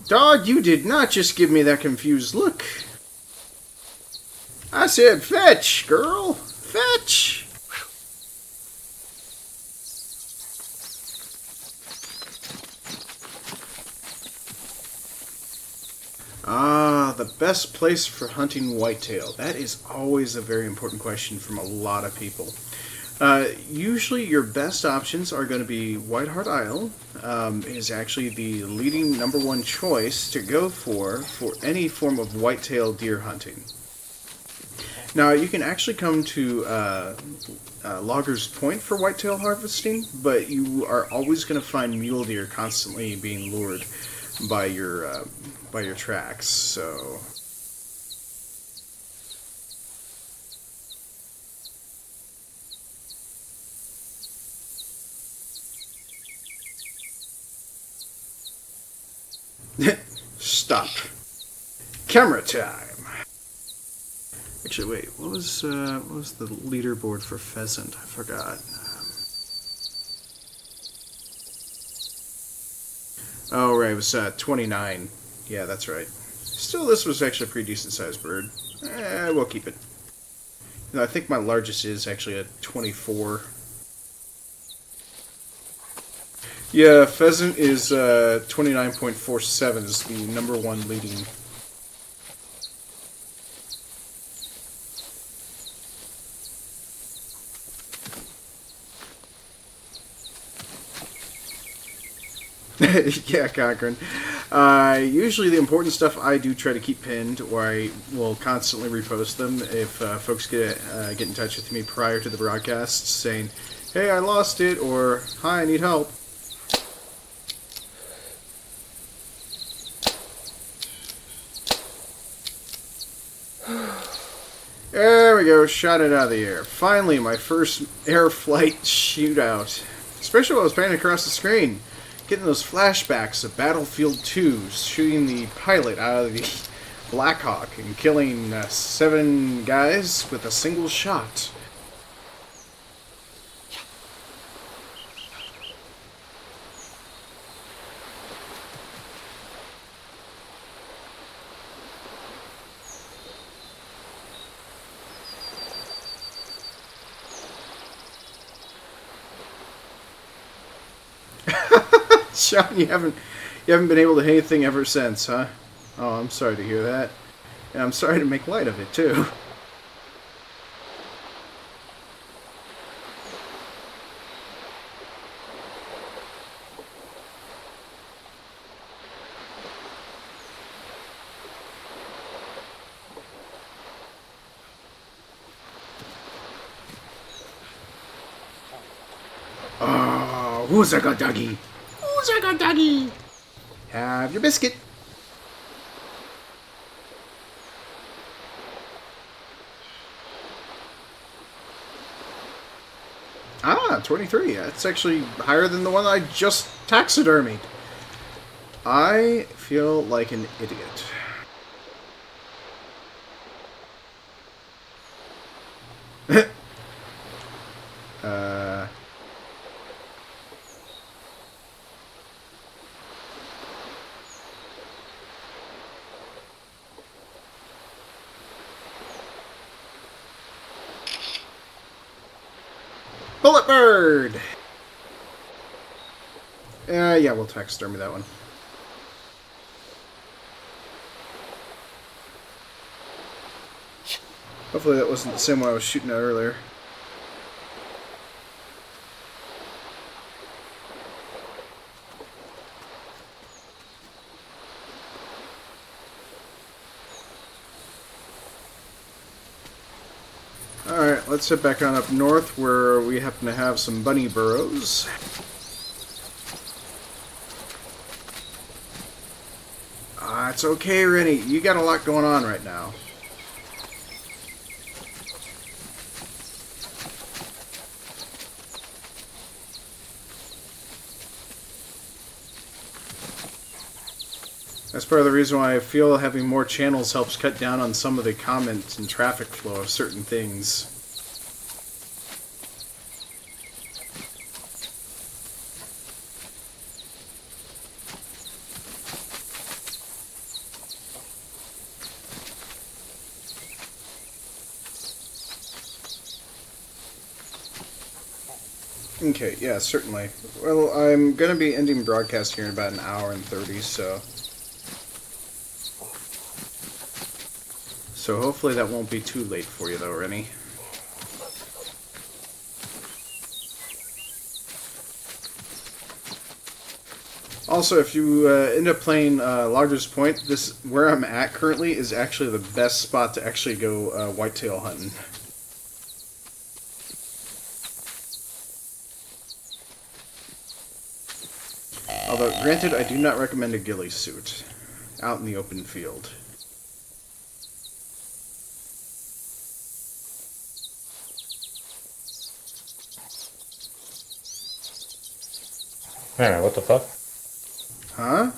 Dog, you did not just give me that confused look. I said fetch, girl. Fetch. Ah, the best place for hunting whitetail. That is always a very important question from a lot of people. Usually your best options are going to be White Hart Isle, is actually the leading #1 choice to go for any form of whitetail deer hunting. Now you can actually come to Loggers Point for whitetail harvesting, but you are always going to find mule deer constantly being lured by your tracks. So. Stop. Camera time. Actually, wait. What was the leaderboard for pheasant? I forgot. Oh, right. It was 29. Yeah, that's right. Still, this was actually a pretty decent sized bird. We'll keep it. You know, I think my largest is actually a 24. Yeah, pheasant is 29.47 is the #1 leading. Yeah, Cochrane. Usually the important stuff I do try to keep pinned, or I will constantly repost them if folks get in touch with me prior to the broadcast saying, hey, I lost it, or hi, I need help. There we go, shot it out of the air. Finally, my first air flight shootout. Especially while I was panning across the screen. Getting those flashbacks of Battlefield 2, shooting the pilot out of the Black Hawk and killing 7 guys with a single shot. Sean, you haven't been able to hit anything ever since, huh? Oh, I'm sorry to hear that. And I'm sorry to make light of it, too. Oh, who's a good doggy? Who's a good doggy? Have your biscuit. Ah, 23. That's actually higher than the one I just taxidermied. I feel like an idiot. uh... Bullet Bird! Yeah, we'll taxidermy that one. Hopefully that wasn't the same one I was shooting at earlier. Alright, let's head back on up north where we happen to have some bunny burrows. It's okay, Rennie. You got a lot going on right now. That's part of the reason why I feel having more channels helps cut down on some of the comments and traffic flow of certain things. Okay, yeah, certainly. Well, I'm going to be ending broadcast here in about an hour and 30, so... So hopefully that won't be too late for you, though, Rennie. Also, if you end up playing Lodger's Point, this where I'm at currently is actually the best spot to actually go whitetail hunting. Although, granted, I do not recommend a ghillie suit out in the open field.
Man, what the fuck?
Huh?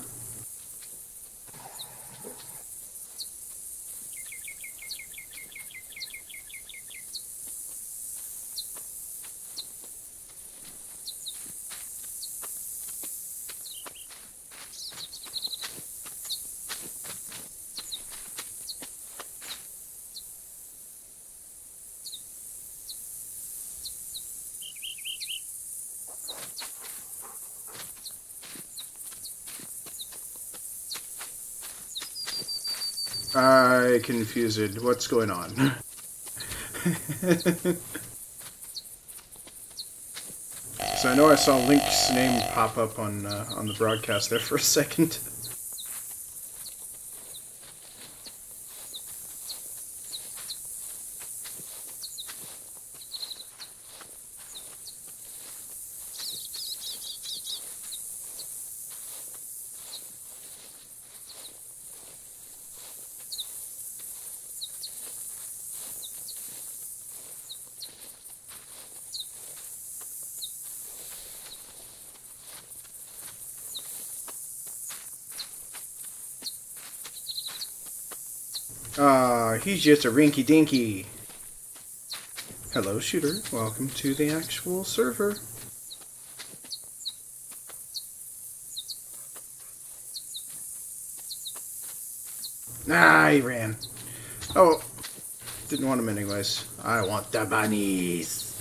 I confused. What's going on? So I know I saw Link's name pop up on the broadcast there for a second. He's just a rinky-dinky. Hello, shooter. Welcome to the actual server. Ah, he ran. Oh, didn't want him anyways. I want the bunnies.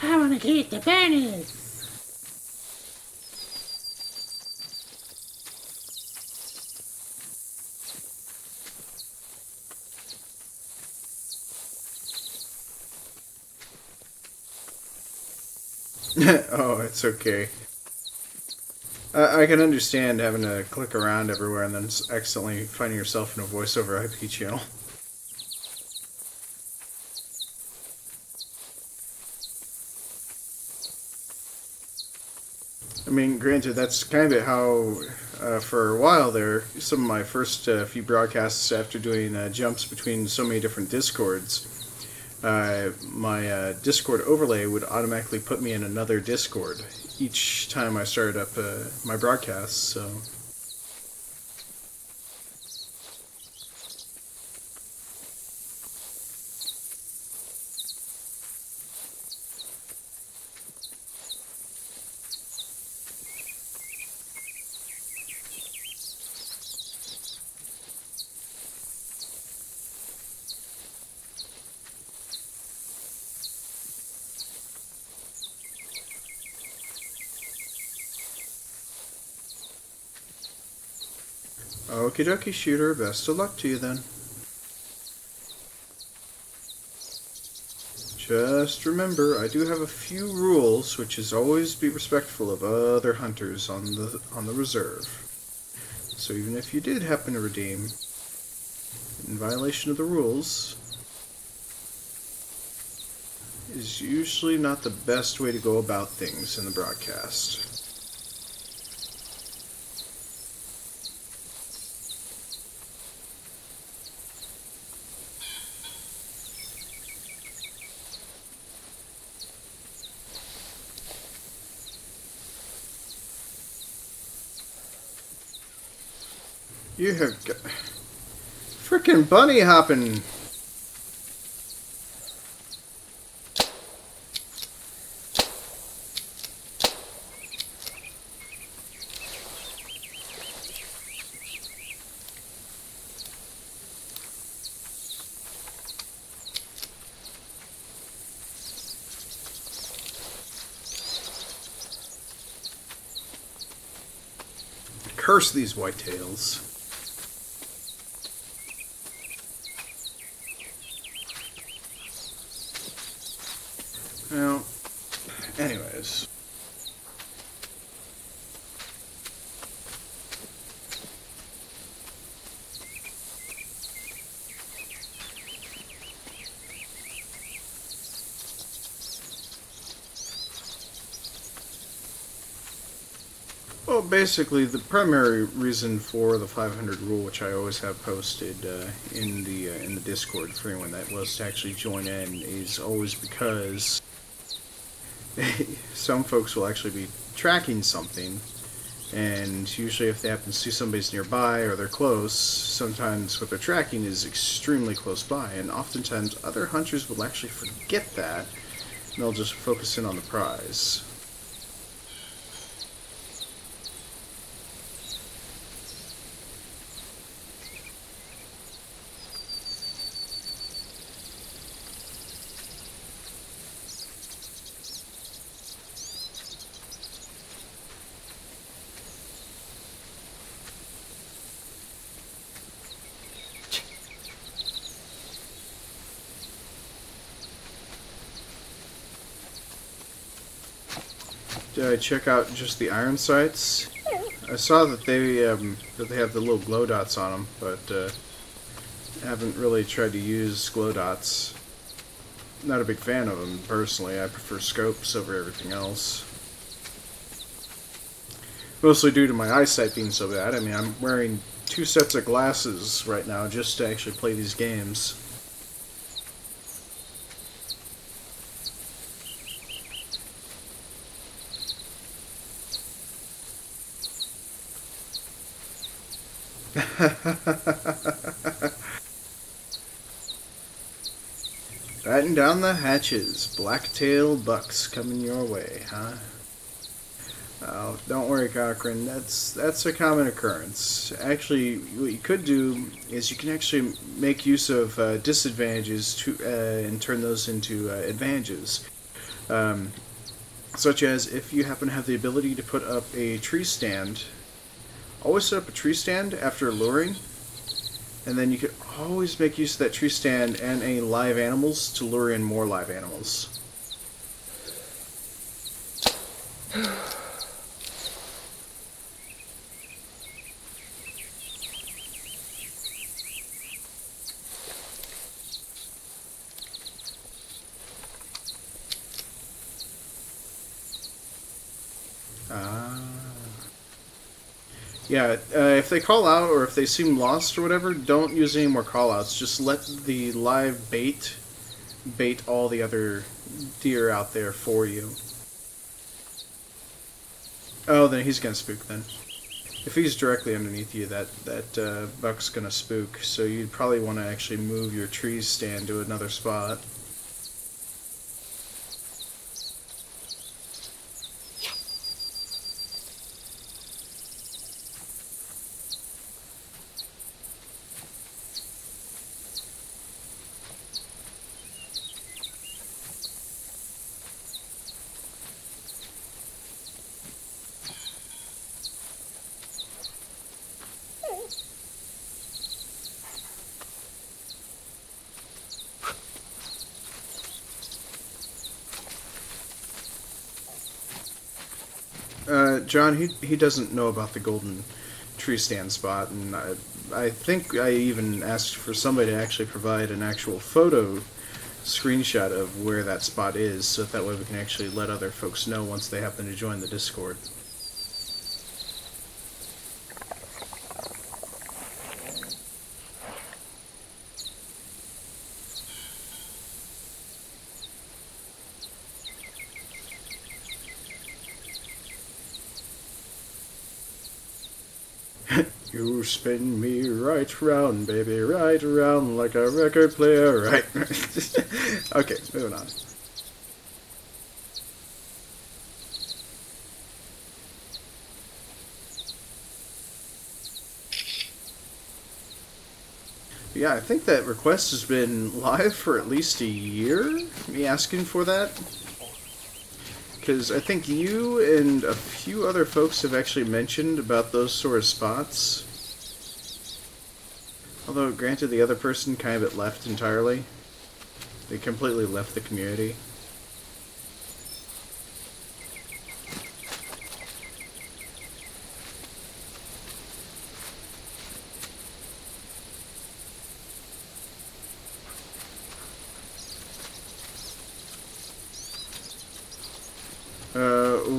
I want to keep the bunnies.
Oh, it's okay. I can understand having to click around everywhere and then accidentally finding yourself in a voice over IP channel. I mean, granted, that's kind of how, for a while there, some of my first few broadcasts after doing jumps between so many different discords, my Discord overlay would automatically put me in another Discord each time I started up my broadcasts. So, okie dokie, shooter. Best of luck to you then. Just remember, I do have a few rules, which is always be respectful of other hunters on the reserve. So even if you did happen to redeem in violation of the rules, is usually not the best way to go about things in the broadcast. You have got frickin' bunny hopping. Curse these whitetails. Well, anyways. Well, basically, the primary reason for the 500 rule, which I always have posted in the Discord for anyone that was to actually join in, is always because some folks will actually be tracking something, and usually if they happen to see somebody's nearby or they're close, sometimes what they're tracking is extremely close by, and oftentimes other hunters will actually forget that, and they'll just focus in on the prize. Did I check out just the iron sights? I saw that they have the little glow dots on them, but haven't really tried to use glow dots. Not a big fan of them personally. I prefer scopes over everything else. Mostly due to my eyesight being so bad. I mean, I'm wearing 2 sets of glasses right now just to actually play these games. Batten down the hatches. Blacktail bucks coming your way, huh? Oh, don't worry, Cochrane. That's a common occurrence. Actually, what you could do is you can actually make use of disadvantages and turn those into advantages. Such as if you happen to have the ability to put up a tree stand, always set up a tree stand after luring, and then you could always make use of that tree stand and any live animals to lure in more live animals. Ah. Yeah, if they call out or if they seem lost or whatever, don't use any more call outs. Just let the live bait all the other deer out there for you. Oh, then he's gonna spook then. If he's directly underneath you, that buck's gonna spook. So you'd probably want to actually move your tree stand to another spot. John, he doesn't know about the golden tree stand spot, and I think I even asked for somebody to actually provide an actual photo screenshot of where that spot is, so that way we can actually let other folks know once they happen to join the Discord. You spin me right round, baby, right round like a record player, right? Okay, moving on. Yeah, I think that request has been live for at least a year, me asking for that. Because I think you and a few other folks have actually mentioned about those sort of spots. Although, granted, the other person kind of left entirely. They completely left the community.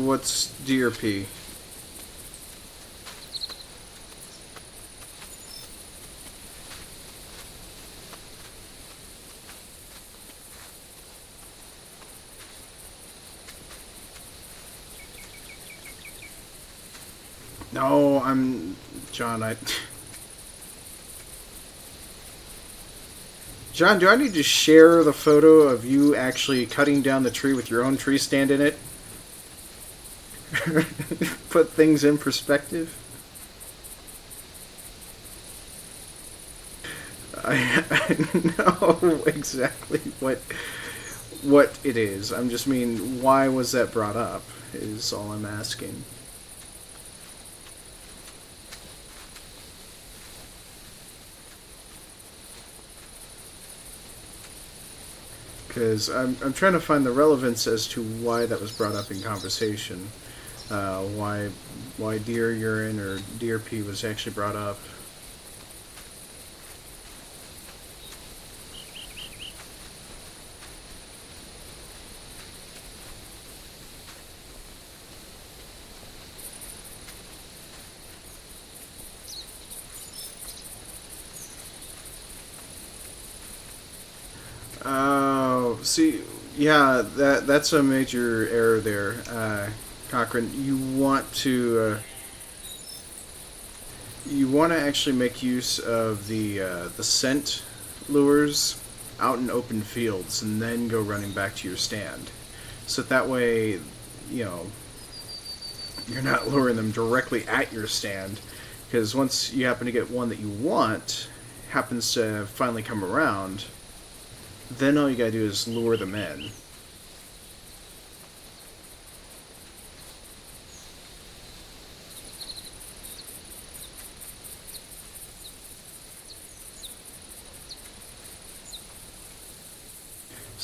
What's DRP? No, I'm... John, John, do I need to share the photo of you actually cutting down the tree with your own tree stand in it? Put things in perspective? I know exactly what it is. I'm just mean, why was that brought up? Is all I'm asking. Because I'm trying to find the relevance as to why that was brought up in conversation. Why deer urine or deer pee was actually brought up. Oh, see, yeah, that's a major error there, Cochrane. You want to actually make use of the scent lures out in open fields, and then go running back to your stand. So that way, you know, you're not luring them directly at your stand. Because once you happen to get one that you want, happens to finally come around, then all you gotta do is lure them in.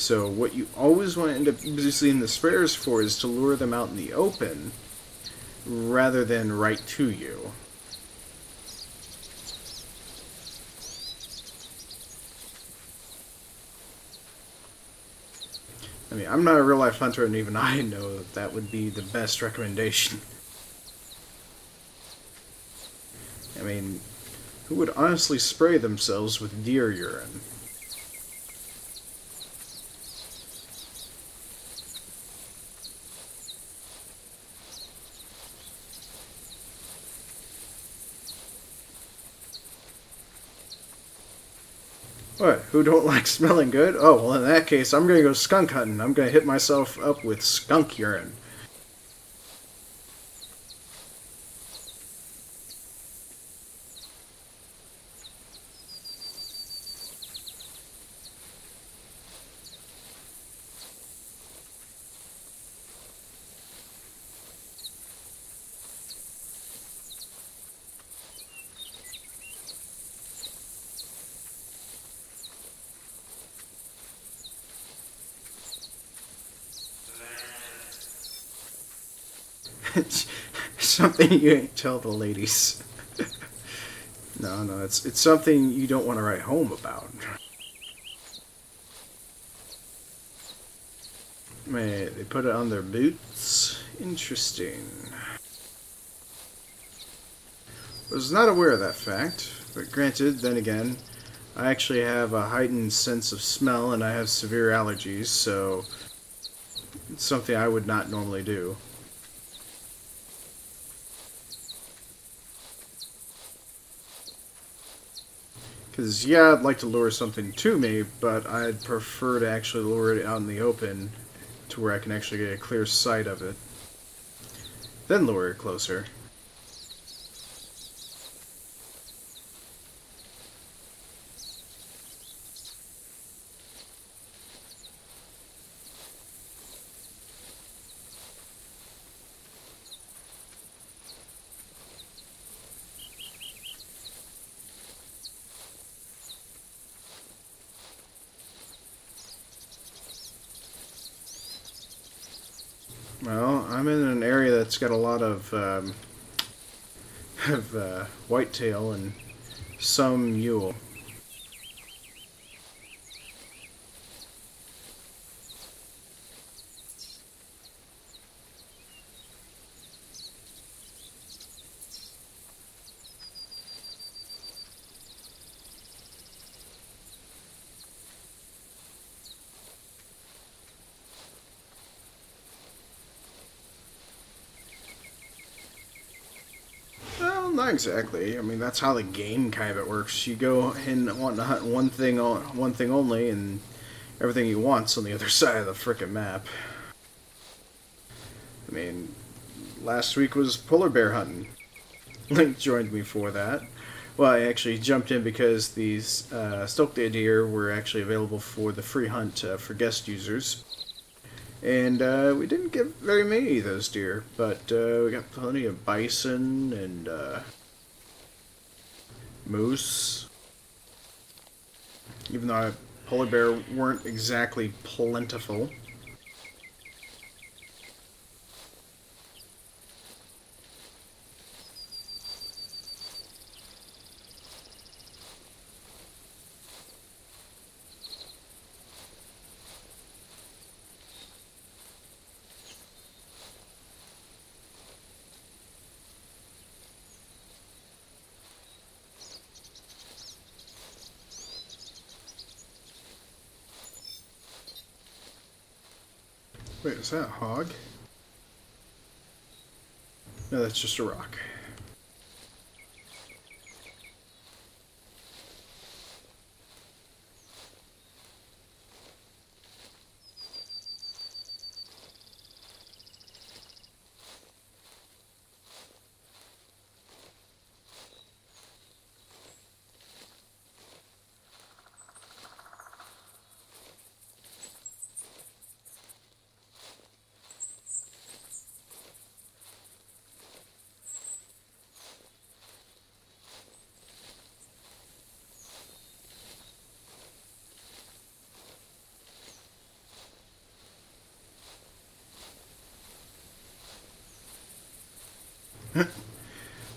So what you always want to end up using the spares for is to lure them out in the open rather than right to you. I mean, I'm not a real-life hunter, and even I know that would be the best recommendation. I mean, who would honestly spray themselves with deer urine? What? Who don't like smelling good? Oh, well, in that case, I'm gonna go skunk hunting. I'm gonna hit myself up with skunk urine. Something you ain't tell the ladies. No, no, it's something you don't want to write home about. Man, they put it on their boots? Interesting. Was not aware of that fact, but granted, then again, I actually have a heightened sense of smell and I have severe allergies, so it's something I would not normally do. Because, yeah, I'd like to lure something to me, but I'd prefer to actually lure it out in the open to where I can actually get a clear sight of it. Then lure it closer. Well, I'm in an area that's got a lot of whitetail and some mule. Well, not exactly. I mean, that's how the game kind of works. You go in wanting to hunt one thing only, and everything you want's on the other side of the frickin' map. I mean, last week was polar bear hunting. Link joined me for that. Well, I actually jumped in because these Stokely deer were actually available for the free hunt for guest users. And we didn't get very many of those deer, but we got plenty of bison and moose. Even though polar bear weren't exactly plentiful. Wait, is that a hog? No, that's just a rock.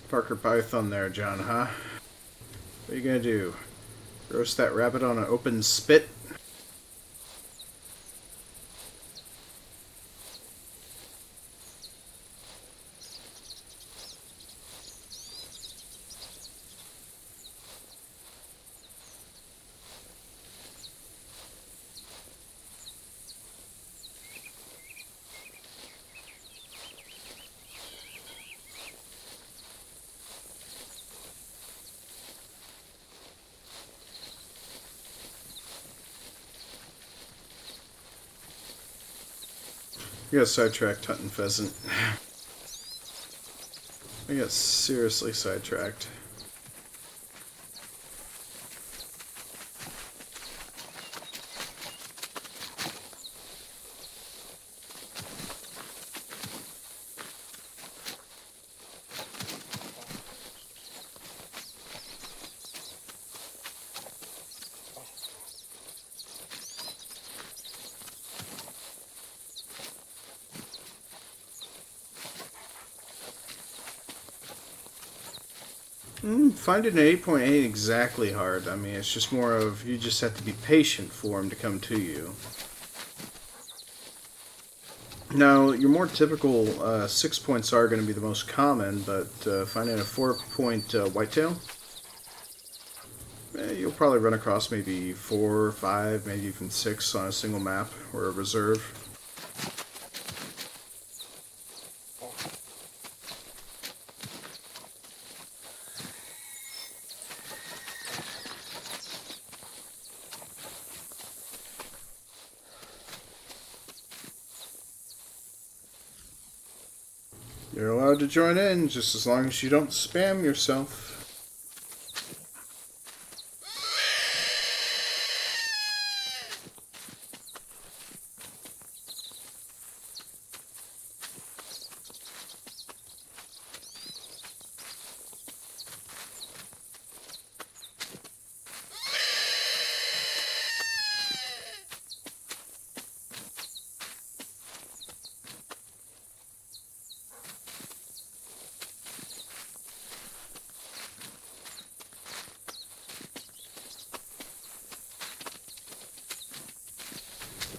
Parker Python there, John, huh? What are you gonna do? Roast that rabbit on an open spit? I got sidetracked hunting pheasant. I got seriously sidetracked. Finding an 8.8 exactly hard. I mean, it's just more of you just have to be patient for him to come to you. Now, your more typical 6 points are going to be the most common, but finding a 4 point whitetail, you'll probably run across maybe 4, 5, maybe even 6 on a single map or a reserve. You're allowed to join in just as long as you don't spam yourself.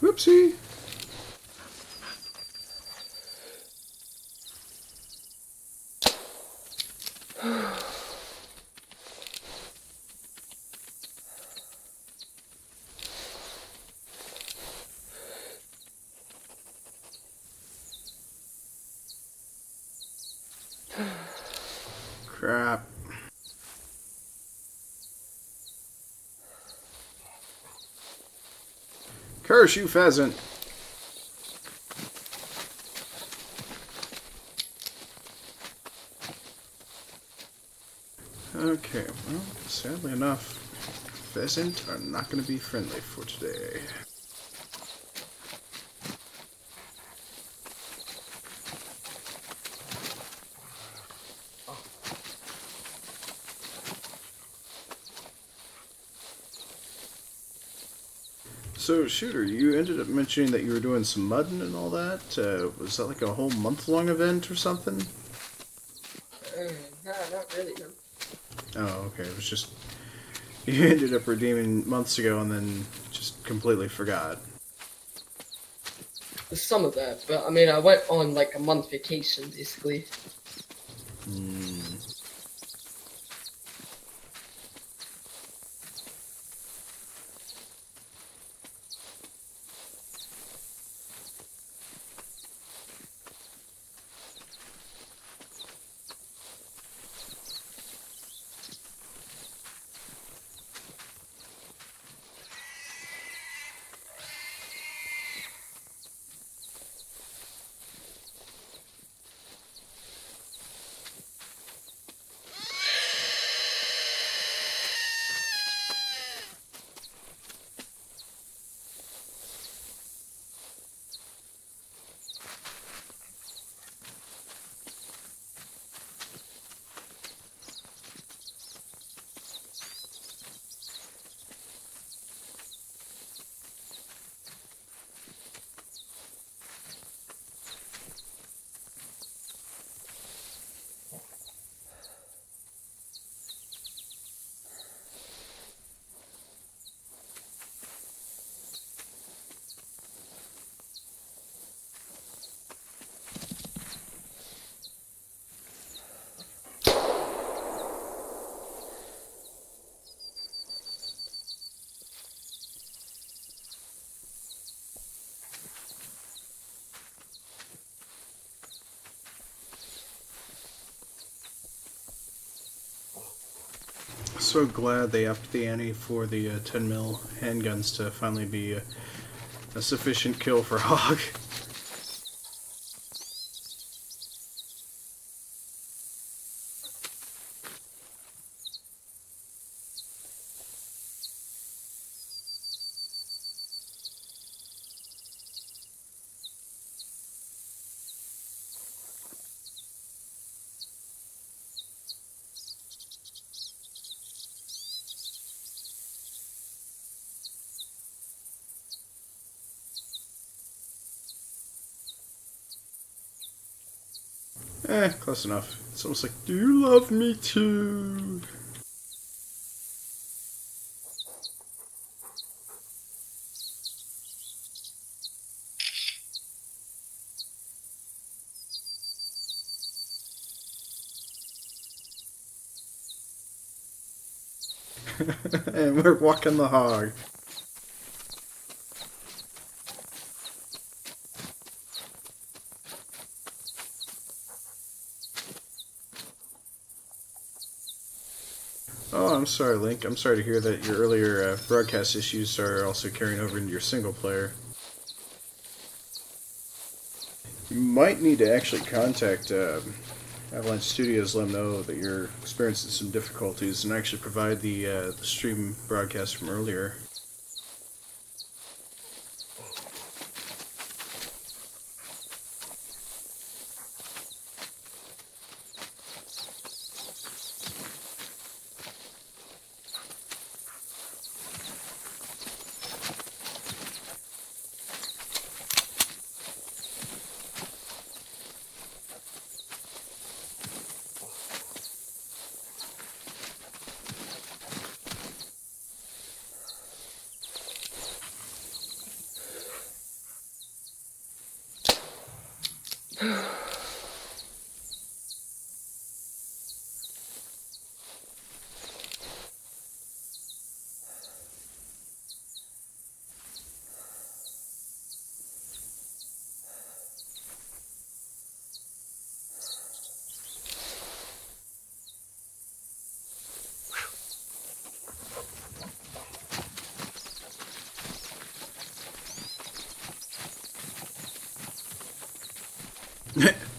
Whoopsie! Crap. Curse you, pheasant! Okay, well, sadly enough, pheasant are not going to be friendly for today. So, Shooter, you ended up mentioning that you were doing some mudding and all that. Was that like a whole month-long event or something?
No, not really, no.
Oh, okay. It was just you ended up redeeming months ago and then just completely forgot.
Some of that, but I mean, I went on like a month vacation, basically.
Hmm. so glad they upped the ante for the 10 mil handguns to finally be a sufficient kill for Hog. Close enough. It's almost like, do you love me too? And we're walking the hog. Oh, I'm sorry, Link. I'm sorry to hear that your earlier broadcast issues are also carrying over into your single player. You might need to actually contact Avalanche Studios, let them know that you're experiencing some difficulties, and actually provide the stream broadcast from earlier.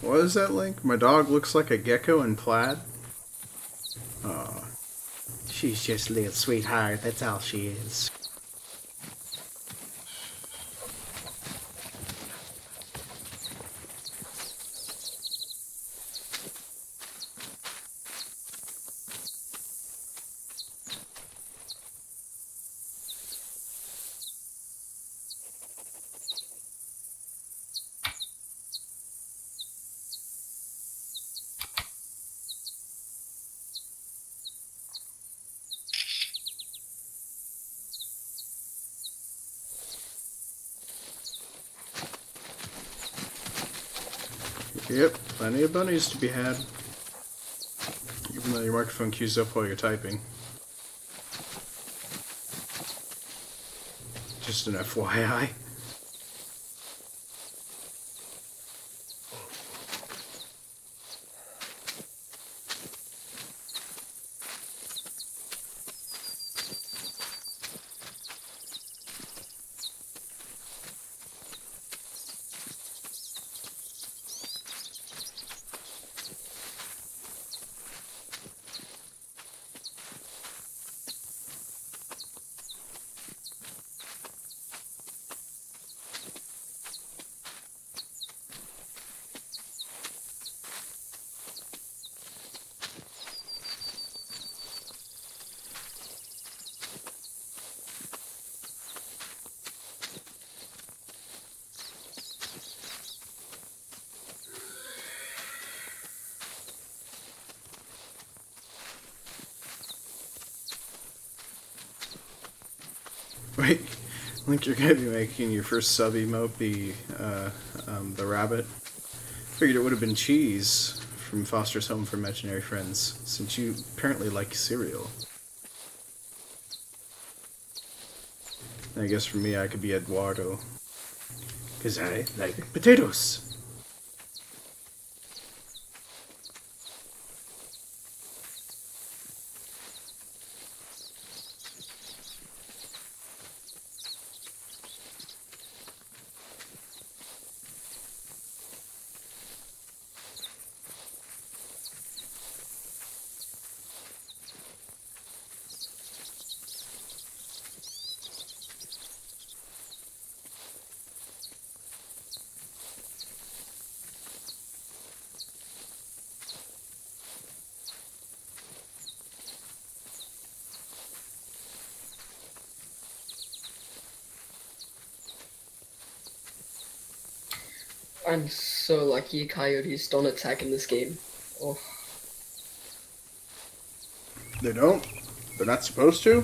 What is that, Link? My dog looks like a gecko in plaid? Aw.
She's just a little sweetheart, that's all she is.
Yep, plenty of bunnies to be had. Even though your microphone cues up while you're typing. Just an FYI. Wait, Link, you're gonna be making your first sub emote be the rabbit. Figured it would have been Cheese from Foster's Home for Imaginary Friends, since you apparently like cereal. And I guess for me, I could be Eduardo. Because I like potatoes.
I'm so lucky coyotes don't attack in this game. Oh,
They don't? They're not supposed to?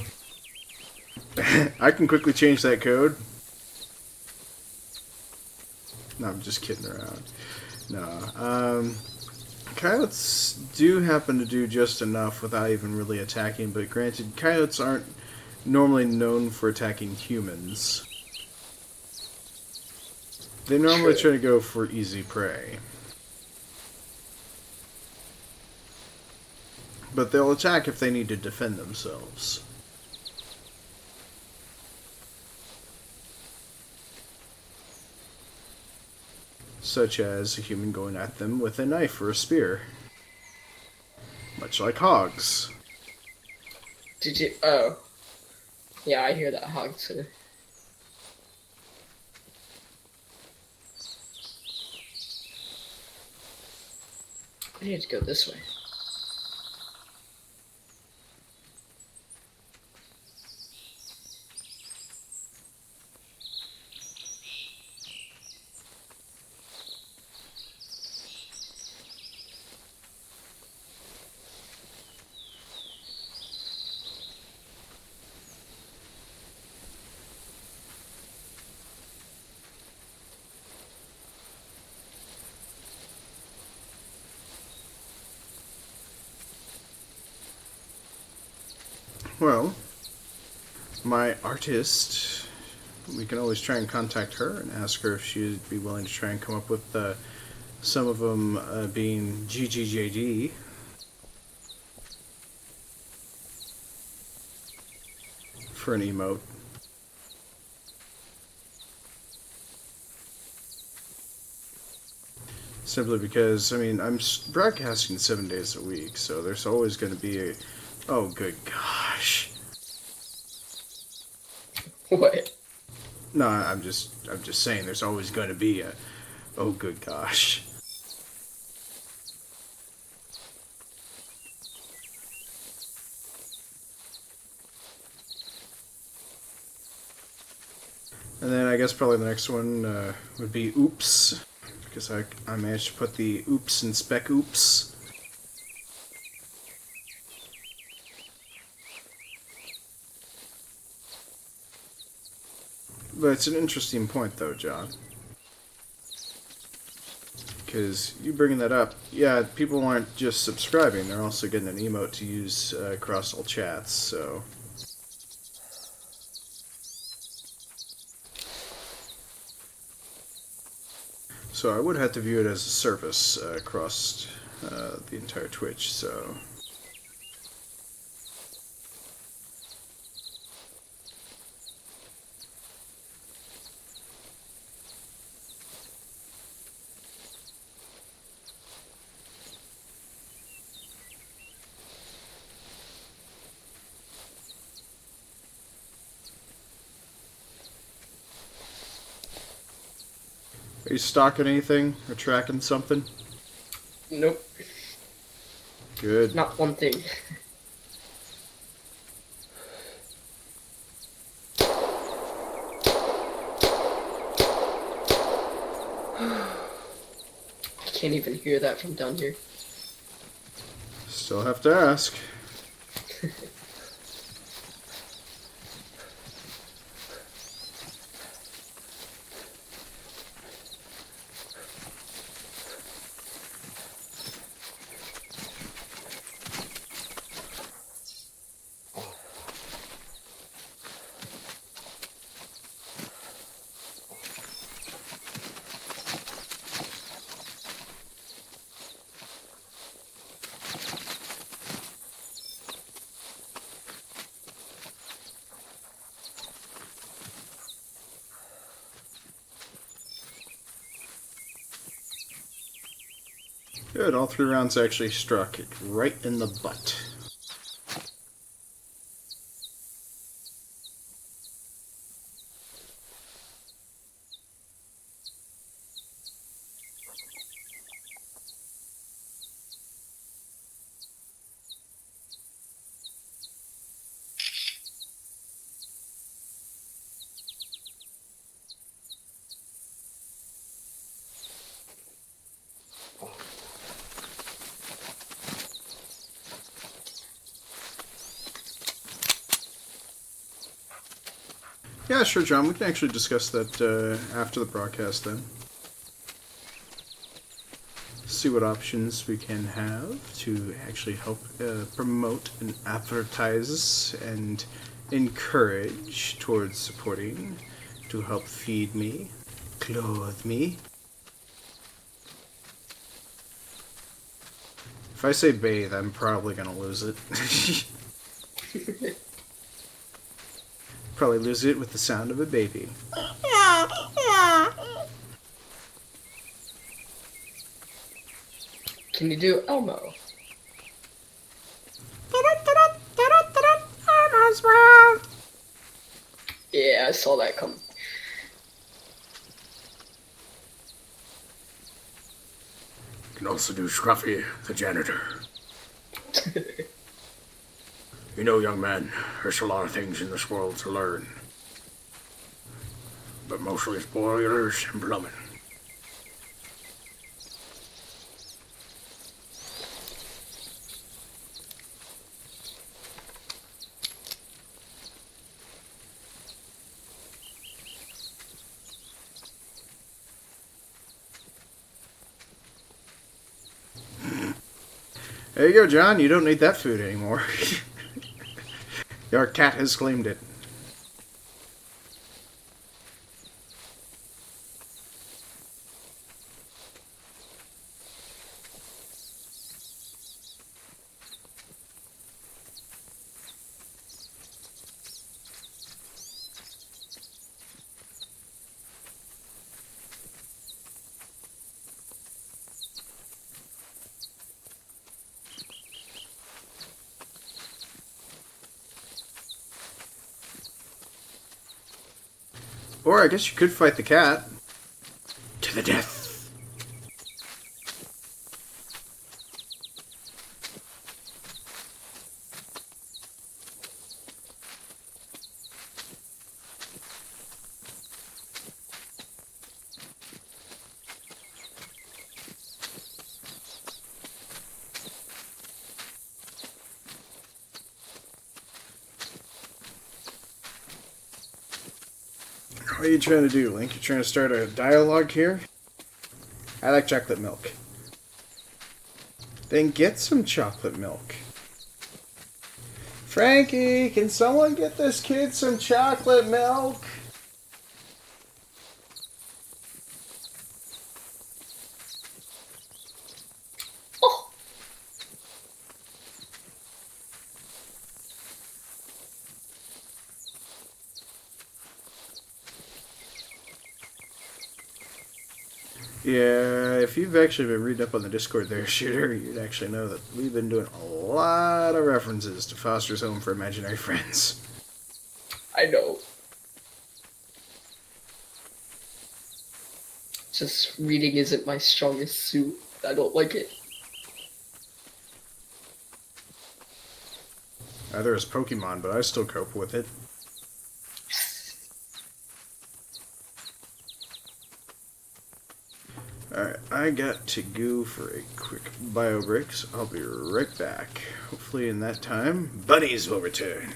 I can quickly change that code. No, I'm just kidding around. No. Coyotes do happen to do just enough without even really attacking, but granted, coyotes aren't normally known for attacking humans. They normally
true.
try to go for easy prey. But they'll attack if they need to defend themselves. Such as a human going at them with a knife or a spear. Much like hogs.
Did you? Oh, yeah, I hear that hog too. I need to go this way.
Well, my artist, we can always try and contact her and ask her if she'd be willing to try and come up with some of them being GGJD. For an emote. Simply because, I mean, I'm broadcasting 7 days a week, so there's always going to be a... Oh, good gosh.
What?
No, I'm just saying there's always going to be a... Oh, good gosh. And then I guess probably the next one would be Oops. Because I managed to put the Oops in Spec Oops. But it's an interesting point, though, John. Because you bringing that up, yeah, people aren't just subscribing, they're also getting an emote to use across all chats, so... So I would have to view it as a service across the entire Twitch, so... Are you stalking anything or tracking something?
Nope,
Good.
not one thing. I can't even hear that from down here.
Still have to ask. Good, all 3 rounds actually struck it right in the butt. Yeah, sure, John. We can actually discuss that after the broadcast then. See what options we can have to actually help promote and advertise and encourage towards supporting to help feed me, clothe me. If I say bathe, I'm probably gonna lose it. Probably lose it with the sound of a baby.
Can you do Elmo?
Elmo's World.
Yeah, I saw that come.
You can also do Scruffy, the janitor. You know, young man, there's a lot of things in this world to learn. But mostly it's boilers and plumbing.
There you go, John. You don't need that food anymore. Your cat has claimed it. Or I guess you could fight the cat.
To the death.
What are you trying to do, Link? You trying to start a dialogue here? I like chocolate milk. Then get some chocolate milk. Frankie, can someone get this kid some chocolate milk?
Oh,
Yeah, if you've actually been reading up on the Discord there, Shooter, you'd actually know that we've been doing a lot of references to Foster's Home for Imaginary Friends.
I know. Just reading isn't my strongest suit. I don't like it.
Neither is Pokemon, but I still cope with it. Alright, I got to go for a quick bio break, so I'll be right back. Hopefully in that time, bunnies will return.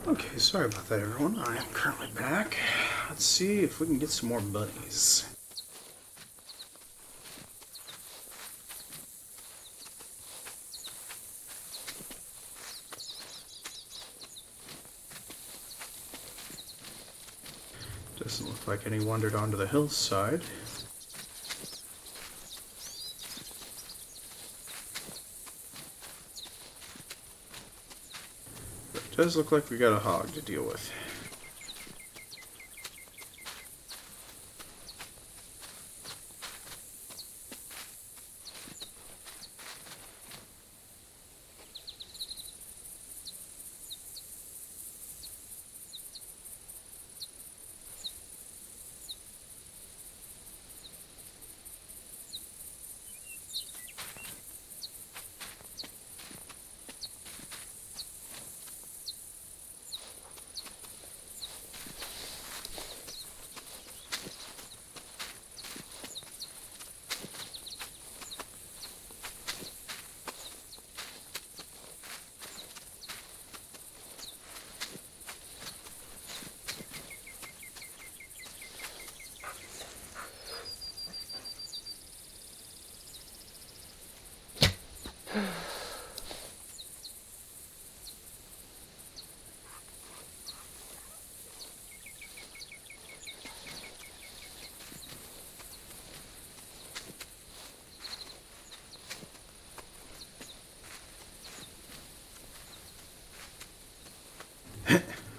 Okay, sorry about that, everyone. I am currently back. Let's see if we can get some more bunnies. Doesn't look like any wandered onto the hillside. But it does look like we got a hog to deal with.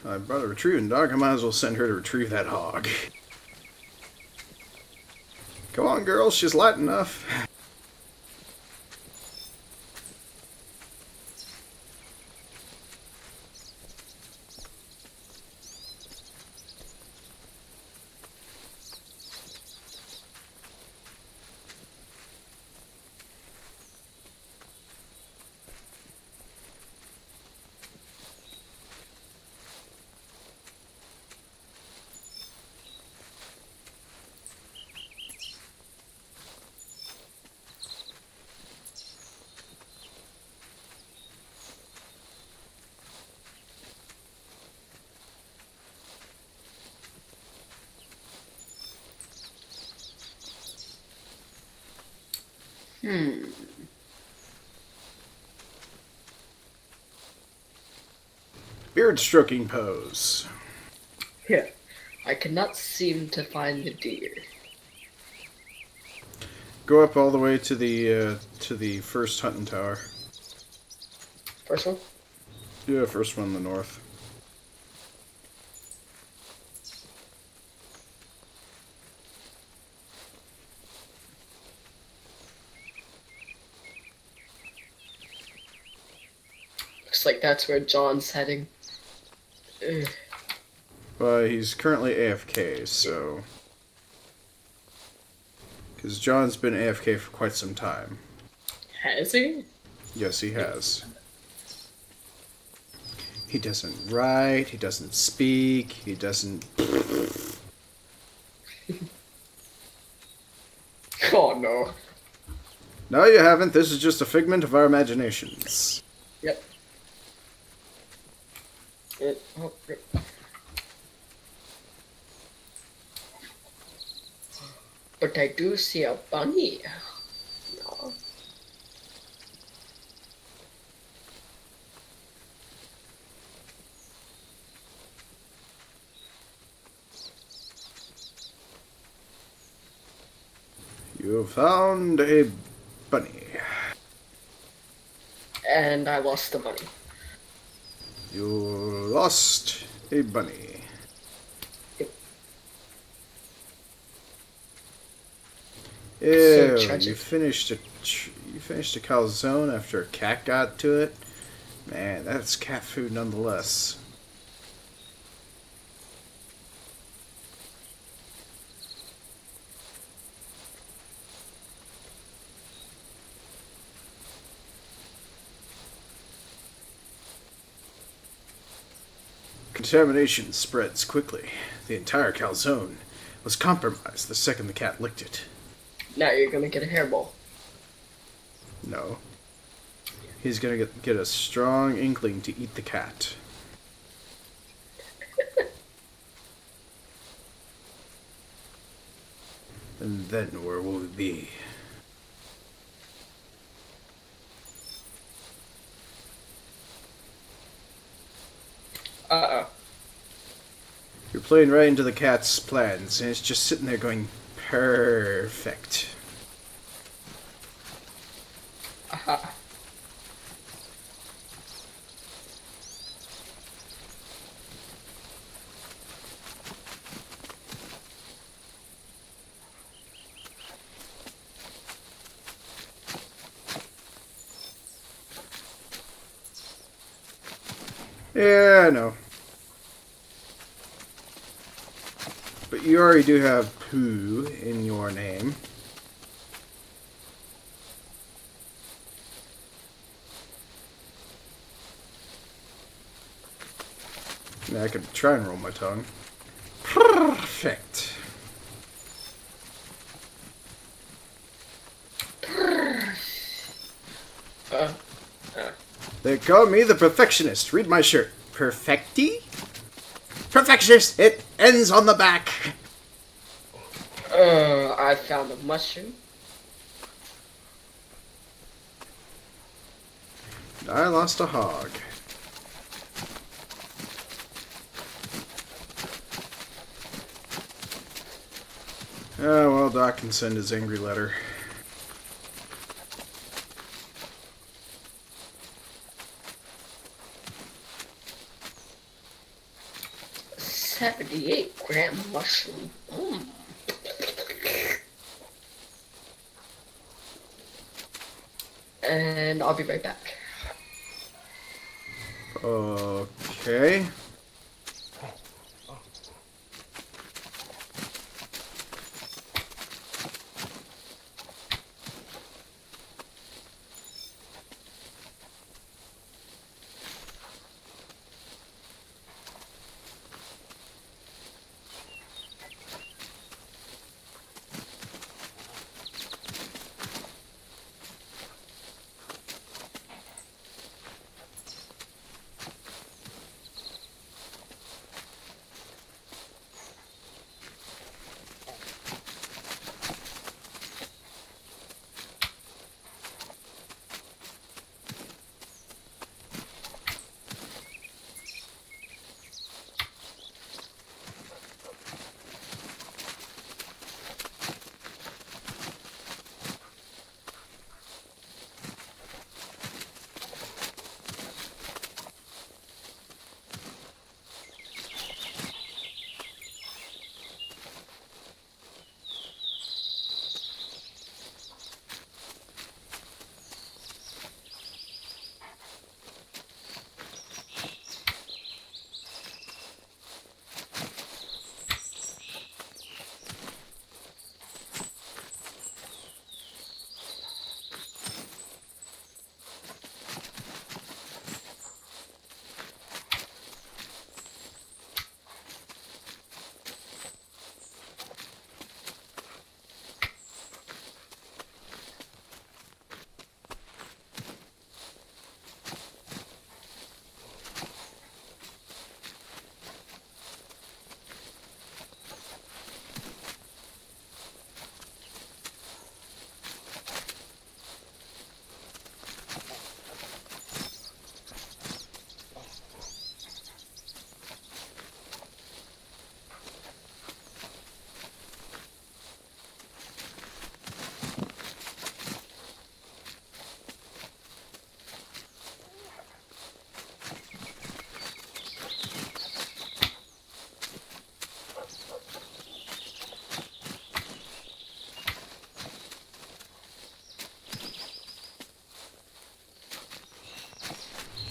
I brought a retrieving dog. I might as well send her to retrieve that hog. Come on, girl. She's light enough. Beard stroking pose.
Here. I cannot seem to find the deer.
Go up all the way to the first hunting tower.
First one?
Yeah, first one in the north.
Looks like that's where John's heading. Ugh.
He's currently AFK, so... Because John's been AFK for quite some time.
Has he?
Yes, he has. He doesn't write, he doesn't speak, he doesn't...
Oh no.
No, you haven't. This is just a figment of our imaginations.
Yep. Oh, rip. But I do see a bunny. No.
You found a bunny.
And I lost the bunny.
You lost a bunny.
So
Ew,
tragic.
you finished a calzone after a cat got to it? Man, that's cat food nonetheless. Contamination spreads quickly. The entire calzone was compromised the second the cat licked it.
Now you're gonna get a hairball.
No. He's gonna get a strong inkling to eat the cat. And then where will we be?
Uh-oh.
You're playing right into the cat's plans, and it's just sitting there going, perfect.
Aha.
Yeah, I know. But you already do have Pooh in your name. Now I could try and roll my tongue. Perfect.
Uh,
They call me the perfectionist. Read my shirt. Perfecty? Perfectionist! It ends on the back.
I found a mushroom.
I lost a hog. Oh, well, Doc can send his angry letter.
$78 mushroom. And I'll be right back.
Okay.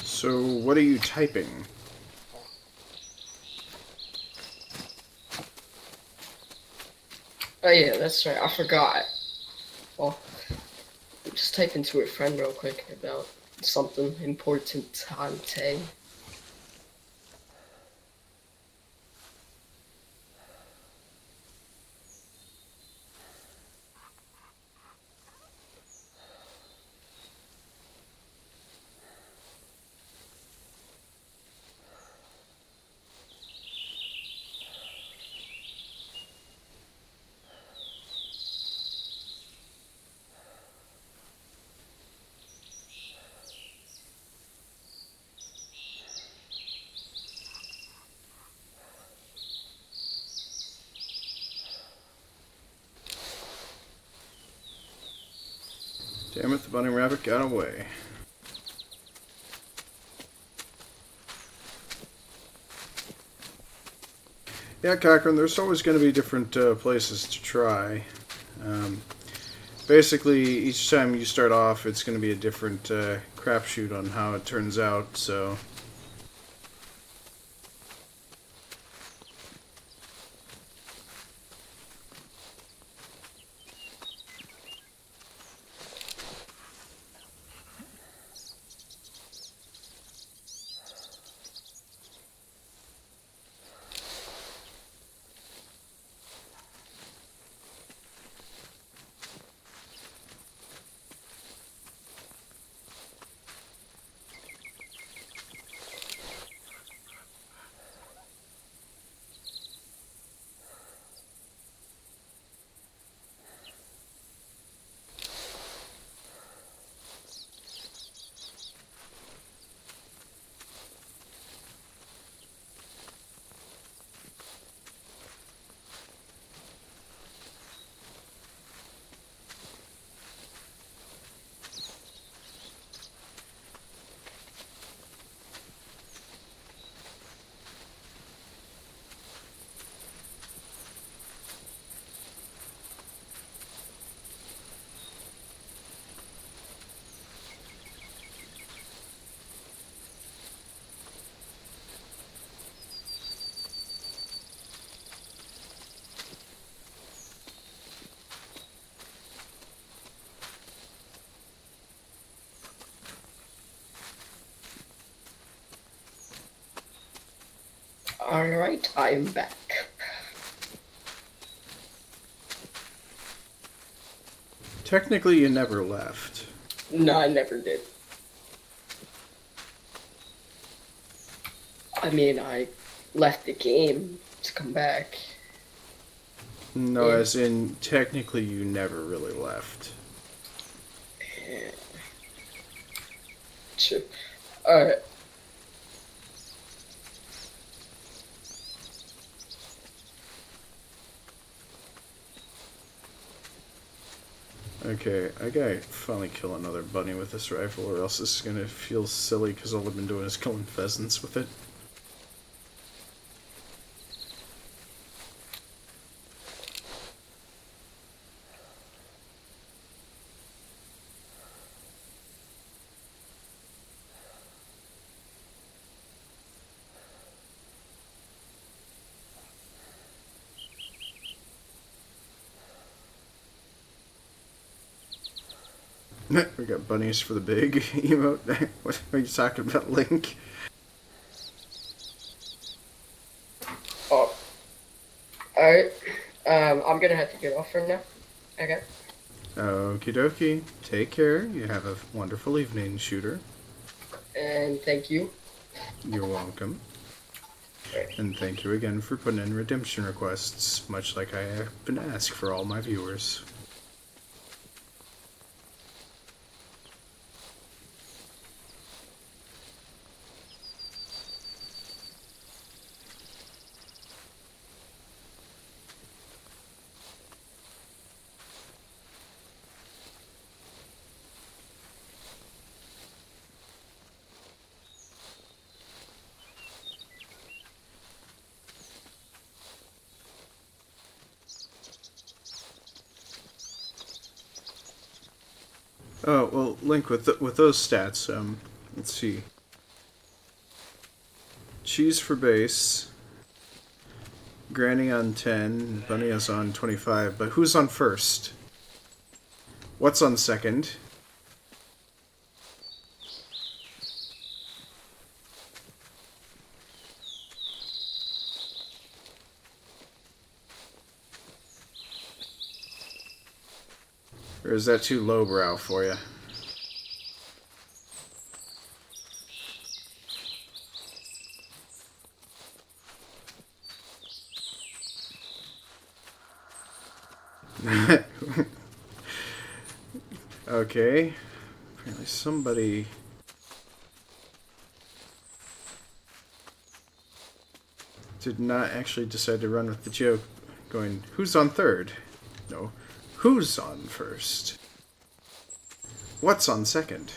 So, what are you typing?
Oh yeah, that's right. I forgot. Well, just type into a friend real quick about something important, Humpday.
Damn it, the bunny rabbit got away. Yeah, Cochran, there's always going to be different places to try. Basically, each time you start off, it's going to be a different crapshoot on how it turns out, so...
Alright, I am back.
Technically, you never left.
No, I never did. I mean, I left the game to come back.
No,
Yeah.
as in, technically you never really left.
Yeah. Sure. Alright.
Okay, I gotta finally kill another bunny with this rifle, or else this is gonna feel silly because all I've been doing is killing pheasants with it. We got bunnies for the big emote. What are you talking about, Link?
Oh. Alright. I'm gonna have to get off for now. Okay.
Okie dokie. Take care. You have a wonderful evening, shooter.
And thank you.
You're welcome.
Right.
And thank you again for putting in redemption requests, much like I have been asked for all my viewers. Oh, well, Link, with those stats, let's see. Cheese for base. Granny on 10, Bunny is on 25, but who's on first? What's on second? Or is that too lowbrow for you? Okay. Apparently somebody... did not actually decide to run with the joke, going, who's on third? No, who's on first? What's on second?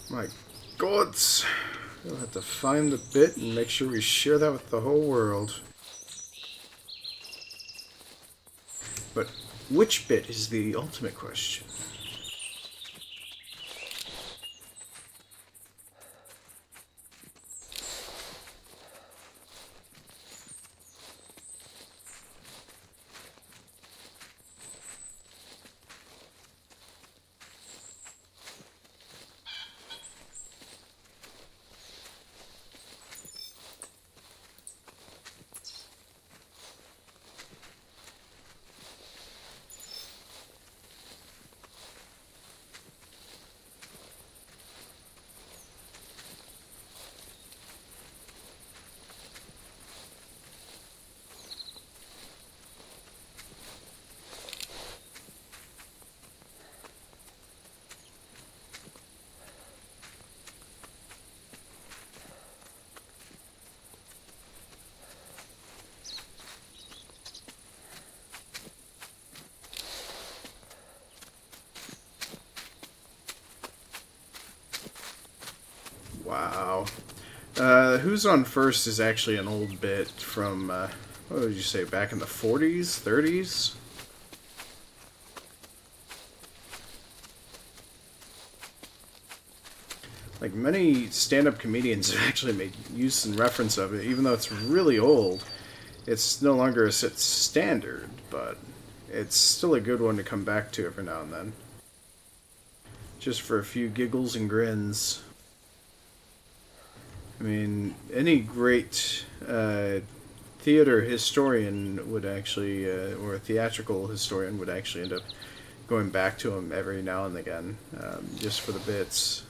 My gods. We'll have to find the bit and make sure we share that with the whole world. But which bit is the ultimate question? Wow. Who's on first is actually an old bit from, what would you say, back in the 40s, 30s? Like, many stand-up comedians have actually made use and reference of it, even though it's really old. It's no longer a set standard, but it's still a good one to come back to every now and then. Just for a few giggles and grins. I mean, any great theater historian would actually, or a theatrical historian would actually end up going back to him every now and again, just for the bits.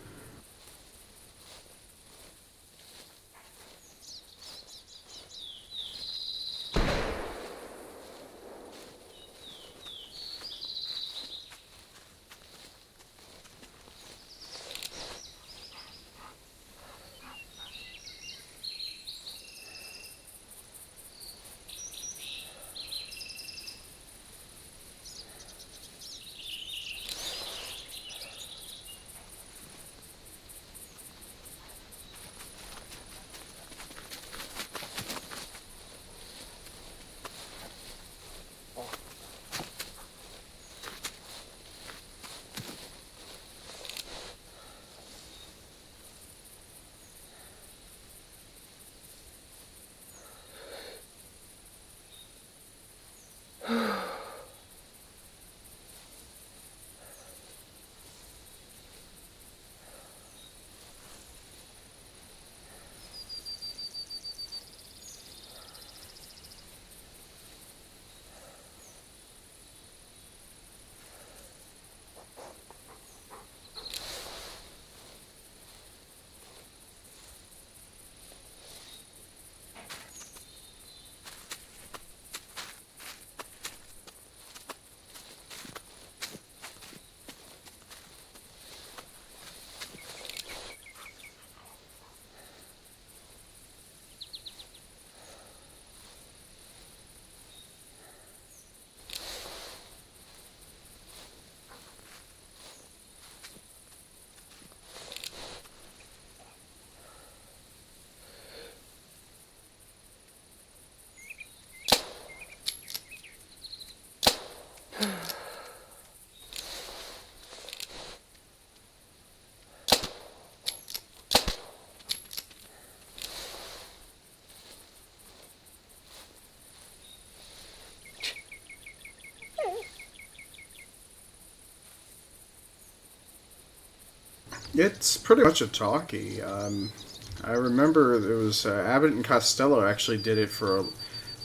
It's pretty much a talkie. I remember there was Abbott and Costello actually did it for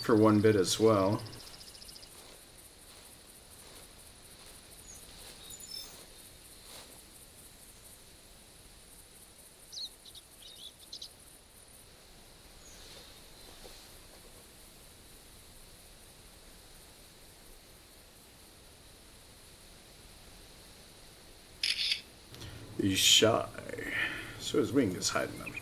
one bit as well. He's shy. So his wing is hiding them.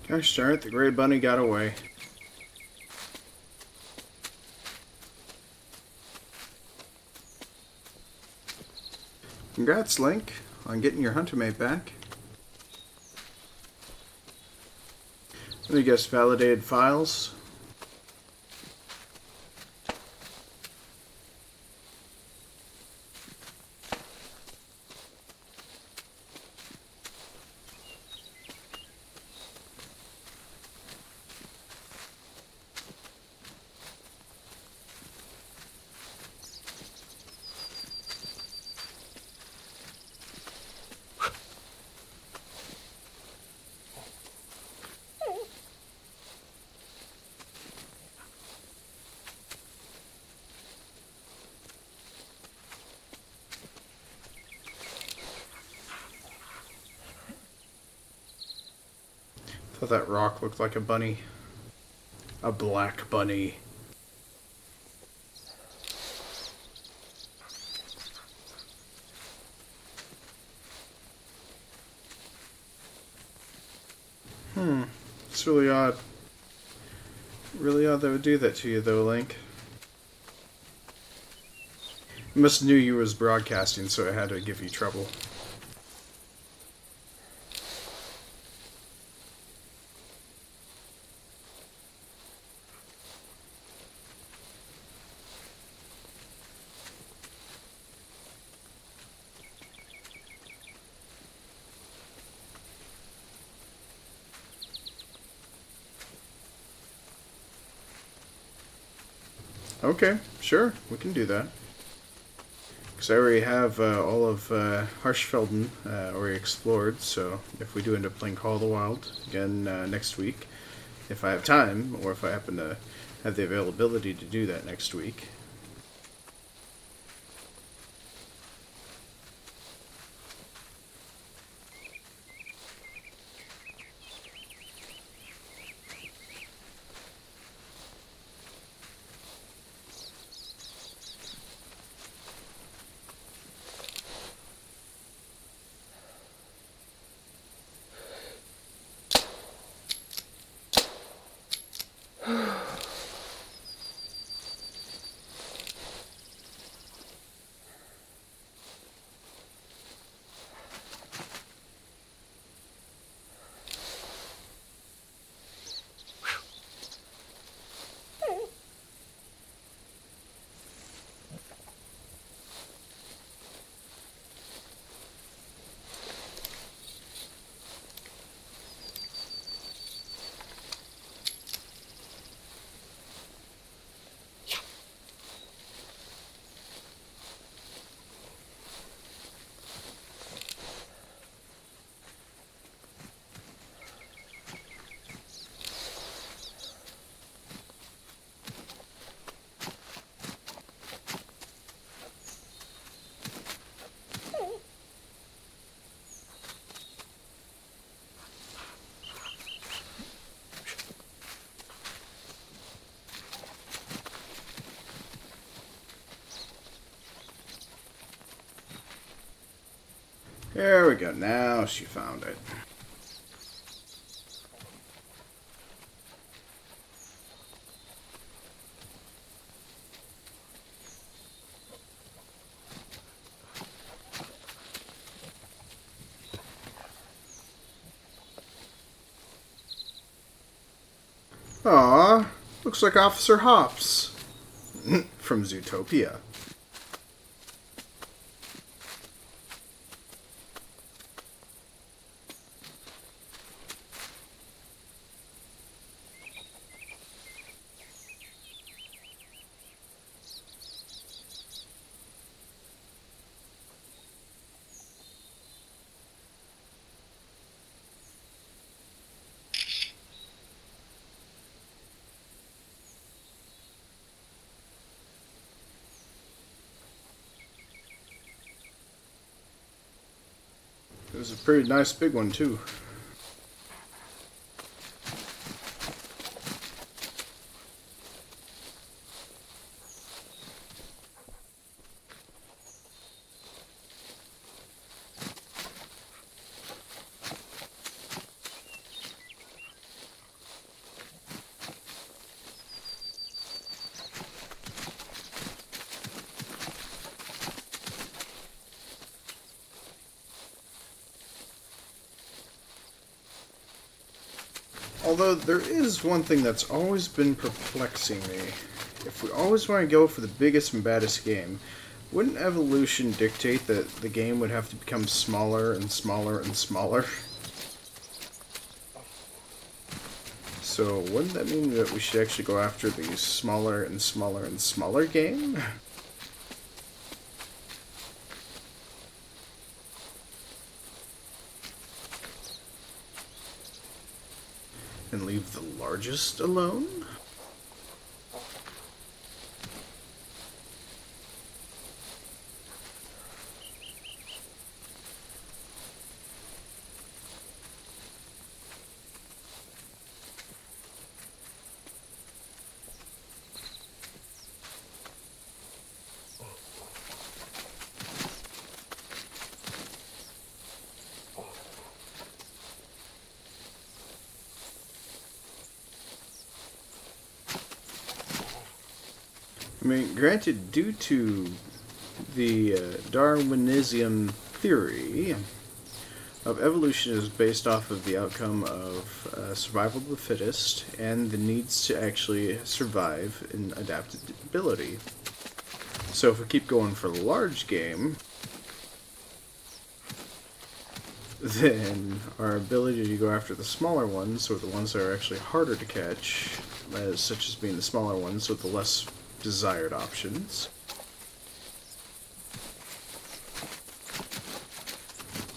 Gosh darn it, the gray bunny got away. Congrats, Link, on getting your hunter mate back. Let me guess, validated files. Thought that rock looked like a bunny. A black bunny. It's really odd. Really odd that would do that to you, though, Link. You must have knew you was broadcasting, so it had to give you trouble. Okay, sure, we can do that. Because I already have all of Harshfelden already explored, so if we do end up playing Call of the Wild again next week, if I have time, or if I happen to have the availability to do that next week. There we go, now she found it. Aw, looks like Officer Hops from Zootopia. It was a pretty nice big one, too. Although there is one thing that's always been perplexing me. If we always want to go for the biggest and baddest game, wouldn't evolution dictate that the game would have to become smaller and smaller and smaller? So wouldn't that mean that we should actually go after the smaller and smaller and smaller game? And leave the largest alone? I mean, granted, due to the Darwinism theory of evolution is based off of the outcome of survival of the fittest and the needs to actually survive in adaptability. So if we keep going for the large game, then our ability to go after the smaller ones, or the ones that are actually harder to catch, such as being the smaller ones with the less desired options,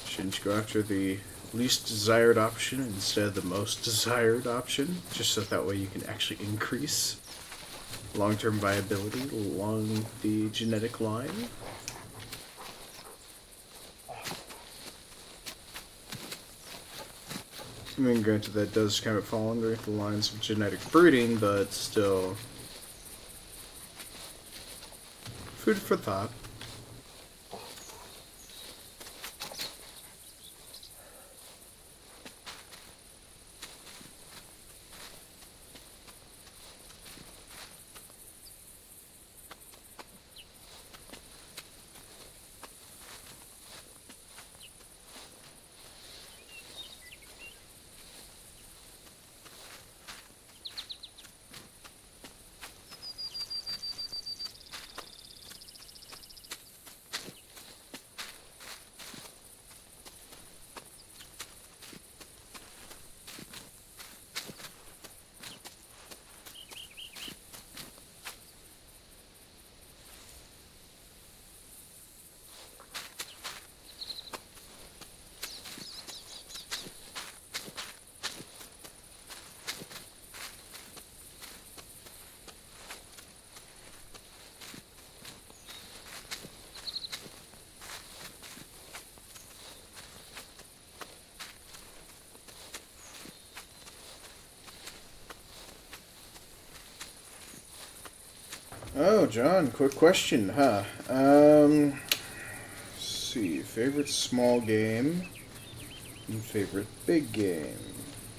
shouldn't you go after the least desired option instead of the most desired option, just so that way you can actually increase long-term viability along the genetic line? I mean, granted, that does kind of fall under the lines of genetic breeding, but still, food for thought. Oh, John, quick question, huh? Let's see, favorite small game and favorite big game.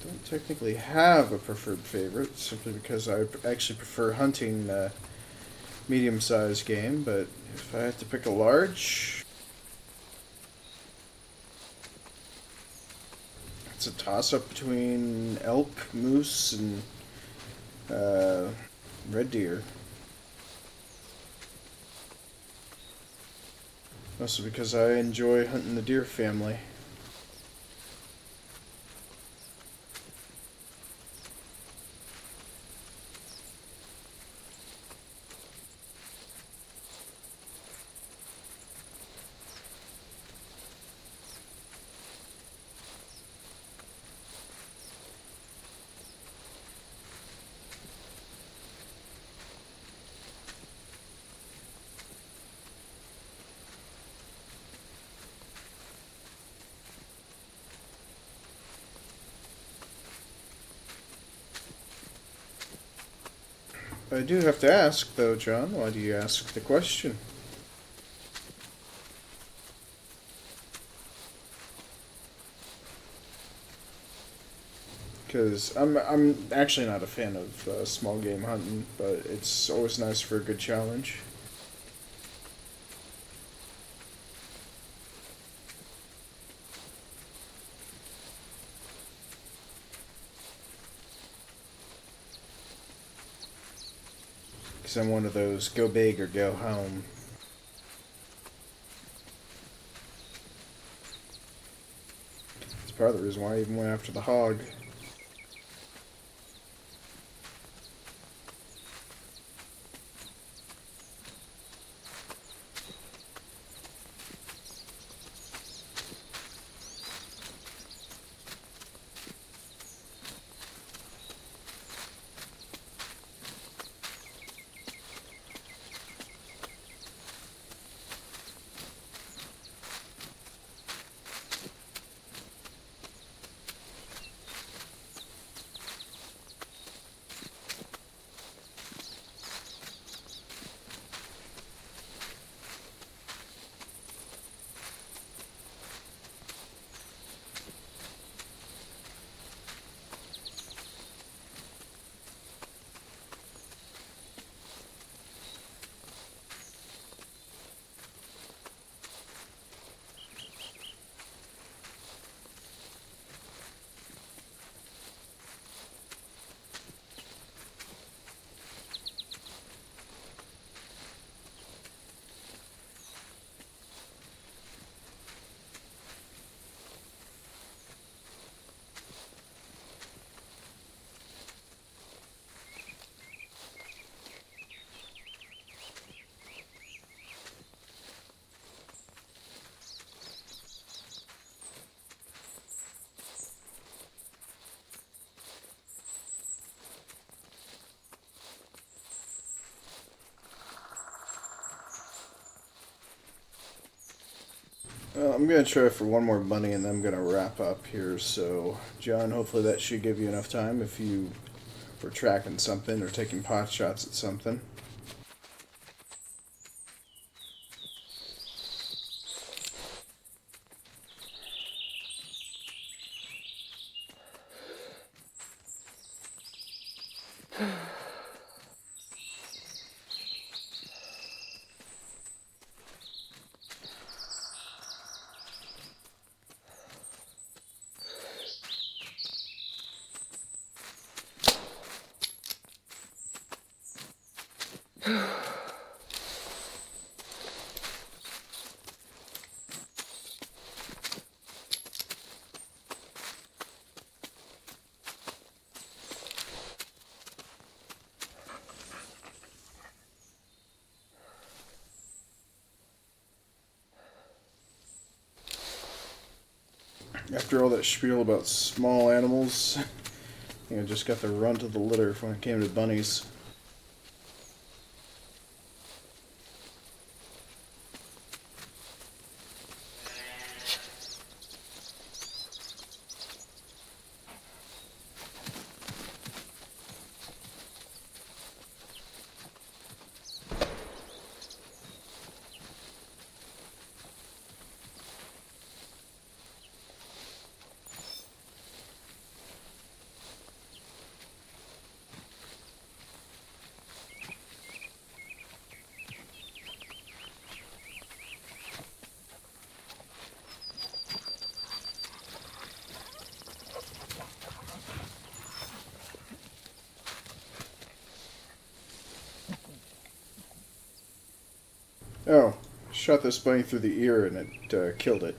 Don't technically have a preferred favorite, simply because I actually prefer hunting medium-sized game, but if I had to pick a large, it's a toss-up between elk, moose, and Uh, red deer. Mostly because I enjoy hunting the deer family. I do have to ask, though, John. Why do you ask the question? Because I'm actually not a fan of small game hunting, but it's always nice for a good challenge. Because I'm one of those go big or go home. It's part of the reason why I even went after the hog. Well, I'm going to try for one more bunny and then I'm going to wrap up here. So, John, hopefully that should give you enough time if you were tracking something or taking pot shots at something. After all that spiel about small animals, I just got the runt of the litter when it came to bunnies. Oh, shot this bunny through the ear and it killed it.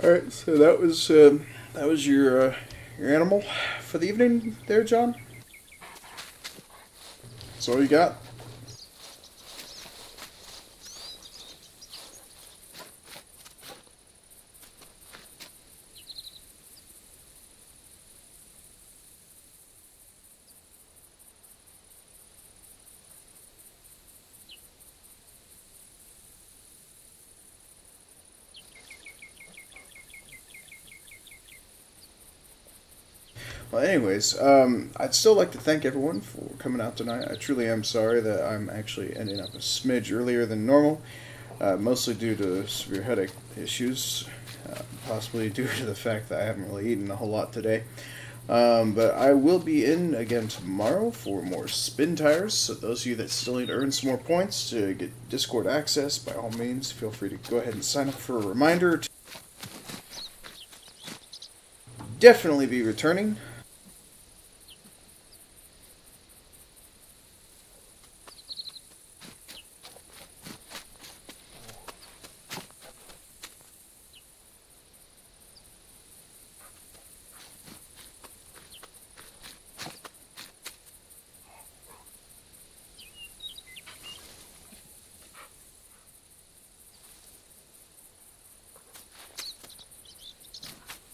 All right, so that was your animal for the evening, there, John. That's all you got. Well, anyways, I'd still like to thank everyone for coming out tonight. I truly am sorry that I'm actually ending up a smidge earlier than normal, mostly due to severe headache issues, possibly due to the fact that I haven't really eaten a whole lot today. But I will be in again tomorrow for more spin tires. So those of you that still need to earn some more points to get Discord access, by all means, feel free to go ahead and sign up for a reminder. Definitely be returning.